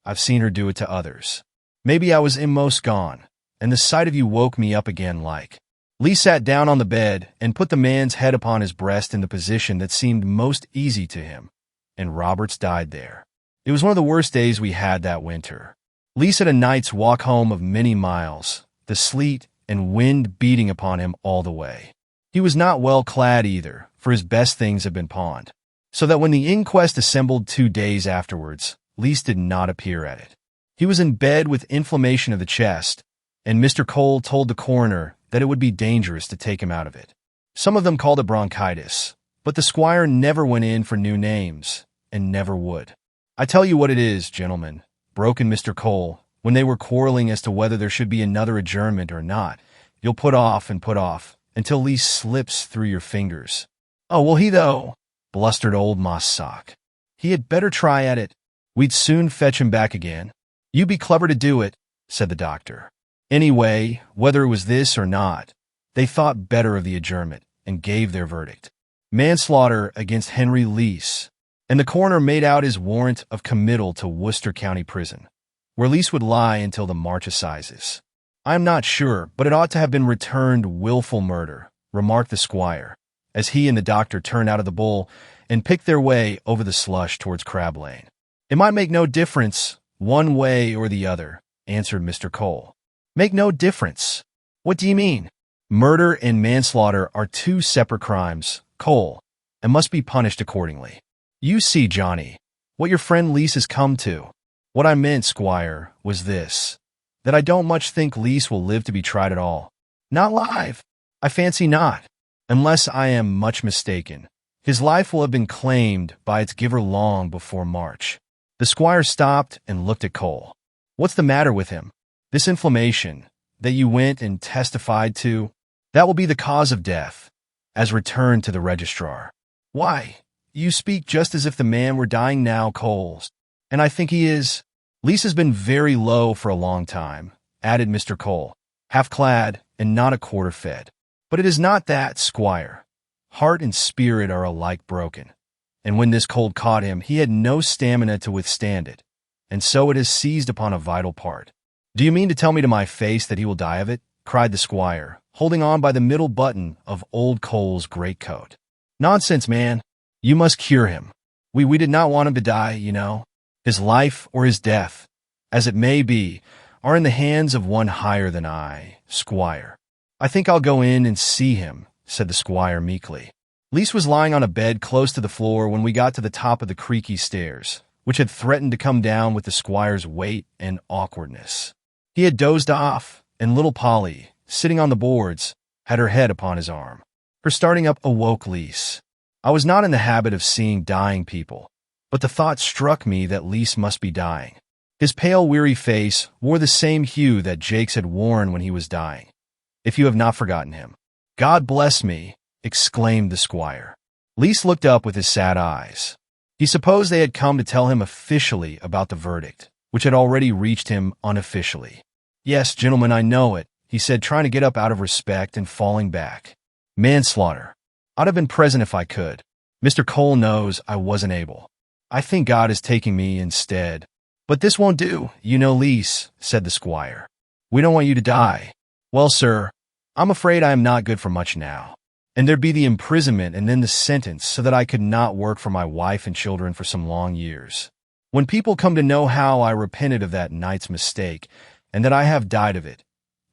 I've seen her do it to others. Maybe I was most gone, and the sight of you woke me up again like." Lee sat down on the bed and put the man's head upon his breast in the position that seemed most easy to him, and Roberts died there. It was one of the worst days we had that winter. Lee had a night's walk home of many miles, the sleet and wind beating upon him all the way. He was not well clad either, for his best things had been pawned, so that when the inquest assembled 2 days afterwards, Lise did not appear at it. He was in bed with inflammation of the chest, and Mr. Cole told the coroner that it would be dangerous to take him out of it. Some of them called it bronchitis, but the squire never went in for new names, and never would. "I tell you what it is, gentlemen," broke in Mr. Cole, when they were quarreling as to whether there should be another adjournment or not. "You'll put off and put off, until Lise slips through your fingers." "Oh, will he though?" blustered old Moss Sock. "He had better try at it. We'd soon fetch him back again." "You be clever to do it," said the doctor. Anyway, whether it was this or not, they thought better of the adjournment and gave their verdict. Manslaughter against Henry Lise, and the coroner made out his warrant of committal to Worcester County Prison, where Lise would lie until the March Assizes. "I am not sure, but it ought to have been returned willful murder," remarked the squire, as he and the doctor turned out of the bull and picked their way over the slush towards Crab Lane. "It might make no difference, one way or the other," answered Mr. Cole. "Make no difference? What do you mean?" "Murder and manslaughter are 2 separate crimes, Cole, and must be punished accordingly. You see, Johnny, what your friend Lise has come to. What I meant, squire, was this, that I don't much think Lise will live to be tried at all. Not live? I fancy not, unless I am much mistaken. His life will have been claimed by its giver long before March." The squire stopped and looked at Cole. "What's the matter with him? This inflammation that you went and testified to, that will be the cause of death, as returned to the registrar." "Why, you speak just as if the man were dying now, Coles. And I think he is. Lise has been very low for a long time, added Mr. Cole, half-clad and not a quarter fed. But it is not that, Squire. Heart and spirit are alike broken. And when this cold caught him, he had no stamina to withstand it, and so it has seized upon a vital part. Do you mean to tell me to my face that he will die of it? Cried the squire, holding on by the middle button of old Cole's greatcoat. Nonsense, man. You must cure him. We did not want him to die, you know. His life or his death, as it may be, are in the hands of one higher than I, Squire. I think I'll go in and see him, said the squire meekly. Lise was lying on a bed close to the floor when we got to the top of the creaky stairs, which had threatened to come down with the squire's weight and awkwardness. He had dozed off, and little Polly, sitting on the boards, had her head upon his arm. Her starting up awoke Lise. I was not in the habit of seeing dying people, but the thought struck me that Lise must be dying. His pale, weary face wore the same hue that Jake's had worn when he was dying, if you have not forgotten him. God bless me, exclaimed the squire. Lise looked up with his sad eyes. He supposed they had come to tell him officially about the verdict, which had already reached him unofficially. Yes, gentlemen, I know it, he said, trying to get up out of respect and falling back. Manslaughter. I'd have been present if I could. Mr. Cole knows I wasn't able. I think God is taking me instead. But this won't do, you know, Lise, said the squire. We don't want you to die. Well, sir, I'm afraid I am not good for much now. And there'd be the imprisonment and then the sentence so that I could not work for my wife and children for some long years. When people come to know how I repented of that night's mistake and that I have died of it,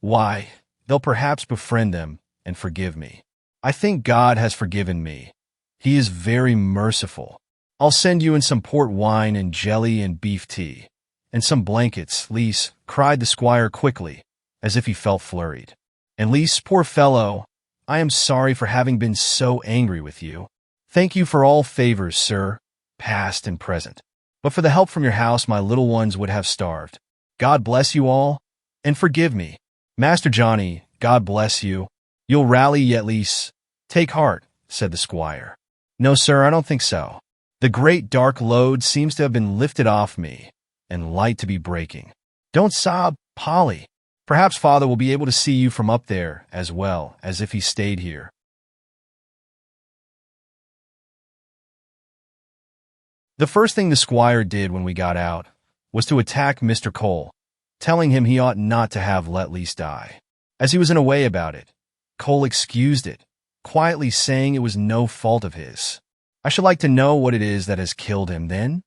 why, they'll perhaps befriend them and forgive me. I think God has forgiven me. He is very merciful. I'll send you in some port wine and jelly and beef tea, and some blankets, Lise, cried the squire quickly, as if he felt flurried. And Lise, poor fellow, I am sorry for having been so angry with you. Thank you for all favors, sir, past and present. But for the help from your house, my little ones would have starved. God bless you all, and forgive me. Master Johnny, God bless you. You'll rally yet, Lise. Take heart, said the squire. No, sir, I don't think so. The great dark load seems to have been lifted off me, and light to be breaking. Don't sob, Polly. Perhaps father will be able to see you from up there as well as if he stayed here. The first thing the squire did when we got out was to attack Mr. Cole, telling him he ought not to have let Lise die. As he was in a way about it, Cole excused it, quietly saying it was no fault of his. I should like to know what it is that has killed him, then.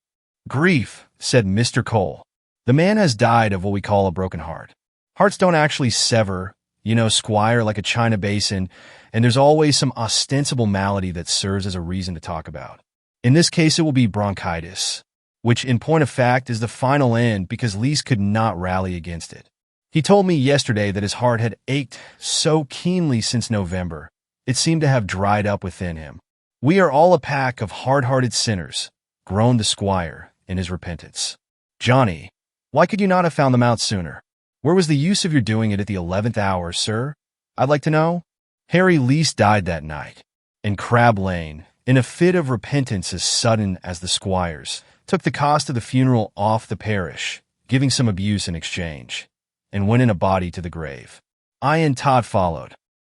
Grief, said Mr. Cole. The man has died of what we call a broken heart. Hearts don't actually sever, you know, squire, like a china basin, and there's always some ostensible malady that serves as a reason to talk about. In this case, it will be bronchitis, which, in point of fact, is the final end because Lise could not rally against it. He told me yesterday that his heart had ached so keenly since November, it seemed to have dried up within him. We are all a pack of hard-hearted sinners, groaned the squire in his repentance. Johnny, why could you not have found them out sooner? Where was the use of your doing it at the 11th hour, sir? I'd like to know. Harry Lise died that night, and Crab Lane, in a fit of repentance as sudden as the squire's, took the cost of the funeral off the parish, giving some abuse in exchange, and went in a body to the grave. I and Todd followed.